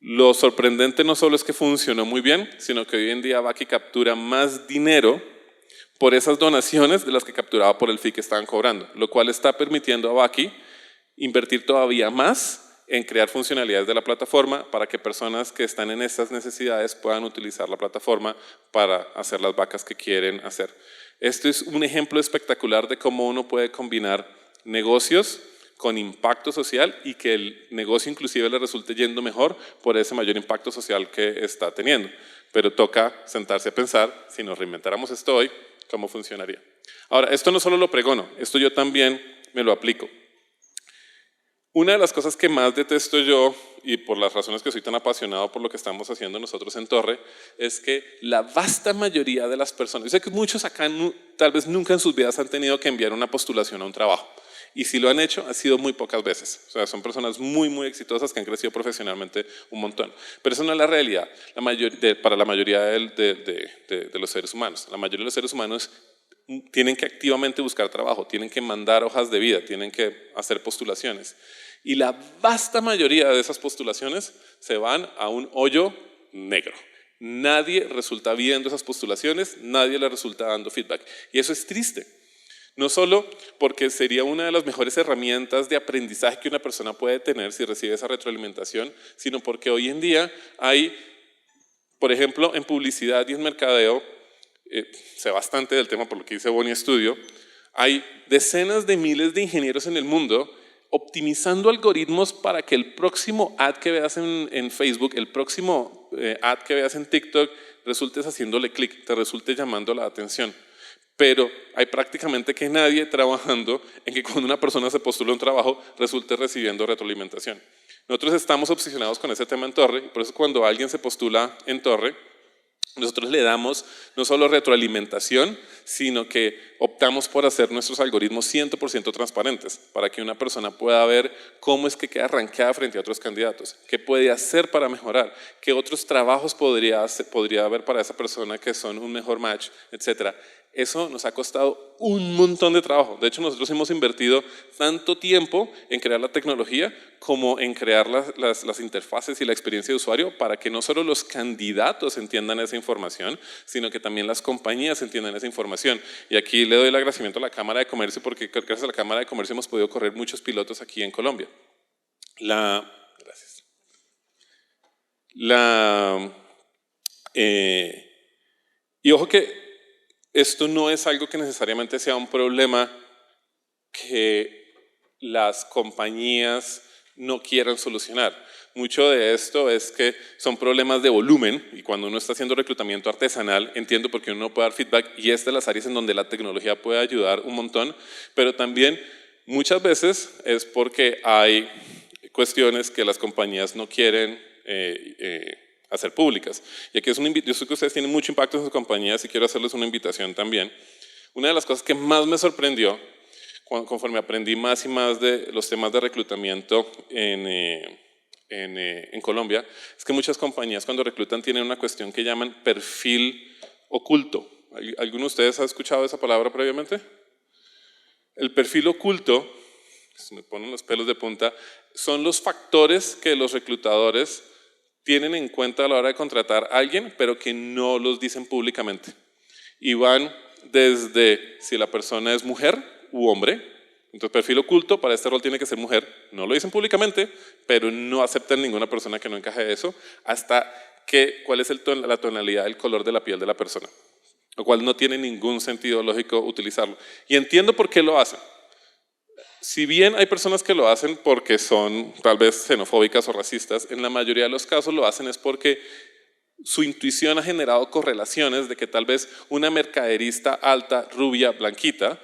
Lo sorprendente no solo es que funcionó muy bien, sino que hoy en día Vaki captura más dinero por esas donaciones de las que capturaba por el fee que estaban cobrando, lo cual está permitiendo a Vaki invertir todavía más en crear funcionalidades de la plataforma para que personas que están en estas necesidades puedan utilizar la plataforma para hacer las vacas que quieren hacer. Esto es un ejemplo espectacular de cómo uno puede combinar negocios con impacto social y que el negocio inclusive le resulte yendo mejor por ese mayor impacto social que está teniendo. Pero toca sentarse a pensar, si nos reinventáramos esto hoy, ¿cómo funcionaría? Ahora, esto no solo lo pregono, esto yo también me lo aplico. Una de las cosas que más detesto yo, y por las razones que soy tan apasionado por lo que estamos haciendo nosotros en Torre, es que la vasta mayoría de las personas, yo sé que muchos acá tal vez nunca en sus vidas han tenido que enviar una postulación a un trabajo, y si lo han hecho, ha sido muy pocas veces. O sea, son personas muy, muy exitosas que han crecido profesionalmente un montón. Pero eso no es la realidad para la mayoría de los seres humanos. La mayoría de los seres humanos tienen que activamente buscar trabajo, tienen que mandar hojas de vida, tienen que hacer postulaciones. Y la vasta mayoría de esas postulaciones se van a un hoyo negro. Nadie resulta viendo esas postulaciones, nadie le resulta dando feedback. Y eso es triste. No solo porque sería una de las mejores herramientas de aprendizaje que una persona puede tener si recibe esa retroalimentación, sino porque hoy en día hay, por ejemplo, en publicidad y en mercadeo, sé bastante del tema por lo que dice Bonnie Studio, hay decenas de miles de ingenieros en el mundo optimizando algoritmos para que el próximo ad que veas en Facebook, el próximo ad que veas en TikTok, resultes haciéndole clic, te resulte llamando la atención. Pero hay prácticamente que nadie trabajando en que cuando una persona se postula un trabajo resulte recibiendo retroalimentación. Nosotros estamos obsesionados con ese tema en Torre, y por eso cuando alguien se postula en Torre, nosotros le damos no solo retroalimentación, sino que optamos por hacer nuestros algoritmos 100% transparentes, para que una persona pueda ver cómo es que queda rankeada frente a otros candidatos, qué puede hacer para mejorar, qué otros trabajos podría haber para esa persona que son un mejor match, etc. Eso nos ha costado un montón de trabajo. De hecho, nosotros hemos invertido tanto tiempo en crear la tecnología como en crear las interfaces y la experiencia de usuario para que no solo los candidatos entiendan esa información, sino que también las compañías entiendan esa información. Y aquí le doy el agradecimiento a la Cámara de Comercio porque gracias a la Cámara de Comercio hemos podido correr muchos pilotos aquí en Colombia. Gracias. Y ojo que esto no es algo que necesariamente sea un problema que las compañías no quieran solucionar. Mucho de esto es que son problemas de volumen y cuando uno está haciendo reclutamiento artesanal, entiendo por qué uno no puede dar feedback y es de las áreas en donde la tecnología puede ayudar un montón, pero también muchas veces es porque hay cuestiones que las compañías no quieren hacer públicas. Y aquí yo sé que ustedes tienen mucho impacto en sus compañías y quiero hacerles una invitación también. Una de las cosas que más me sorprendió conforme aprendí más y más de los temas de reclutamiento en Colombia es que muchas compañías cuando reclutan tienen una cuestión que llaman perfil oculto. ¿Alguno de ustedes ha escuchado esa palabra previamente? El perfil oculto, se me ponen los pelos de punta, son los factores que los reclutadores tienen en cuenta a la hora de contratar a alguien, pero que no los dicen públicamente. Y van desde si la persona es mujer u hombre, entonces perfil oculto, para este rol tiene que ser mujer, no lo dicen públicamente, pero no aceptan ninguna persona que no encaje de eso, hasta cuál es la tonalidad, el color de la piel de la persona, lo cual no tiene ningún sentido lógico utilizarlo. Y entiendo por qué lo hacen. Si bien hay personas que lo hacen porque son tal vez xenofóbicas o racistas, en la mayoría de los casos lo hacen es porque su intuición ha generado correlaciones de que tal vez una mercaderista alta, rubia, blanquita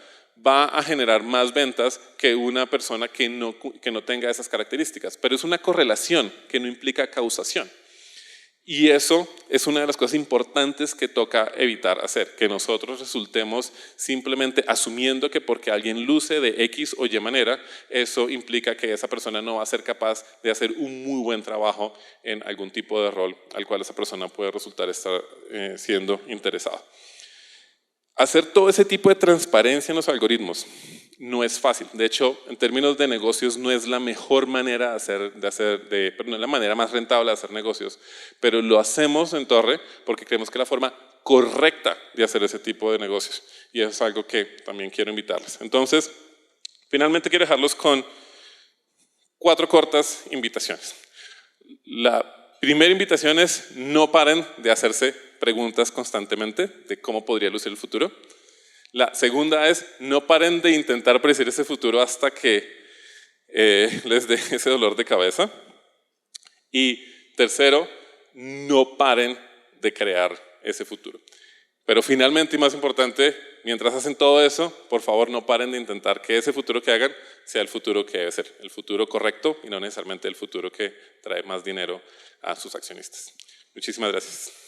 va a generar más ventas que una persona que no tenga esas características. Pero es una correlación que no implica causación. Y eso es una de las cosas importantes que toca evitar hacer, que nosotros resultemos simplemente asumiendo que porque alguien luce de X o Y manera, eso implica que esa persona no va a ser capaz de hacer un muy buen trabajo en algún tipo de rol al cual esa persona puede resultar estar siendo interesada. Hacer todo ese tipo de transparencia en los algoritmos no es fácil. De hecho, en términos de negocios no es la mejor manera pero no es la manera más rentable de hacer negocios, pero lo hacemos en Torre porque creemos que es la forma correcta de hacer ese tipo de negocios y eso es algo que también quiero invitarles. Entonces, finalmente quiero dejarlos con 4 cortas invitaciones. La primera invitación es no paren de hacerse preguntas constantemente de cómo podría lucir el futuro. La segunda es no paren de intentar predecir ese futuro hasta que les dé ese dolor de cabeza. Y tercero, no paren de crear ese futuro. Pero finalmente y más importante, mientras hacen todo eso, por favor no paren de intentar que ese futuro que hagan sea el futuro que debe ser, el futuro correcto y no necesariamente el futuro que trae más dinero a sus accionistas. Muchísimas gracias.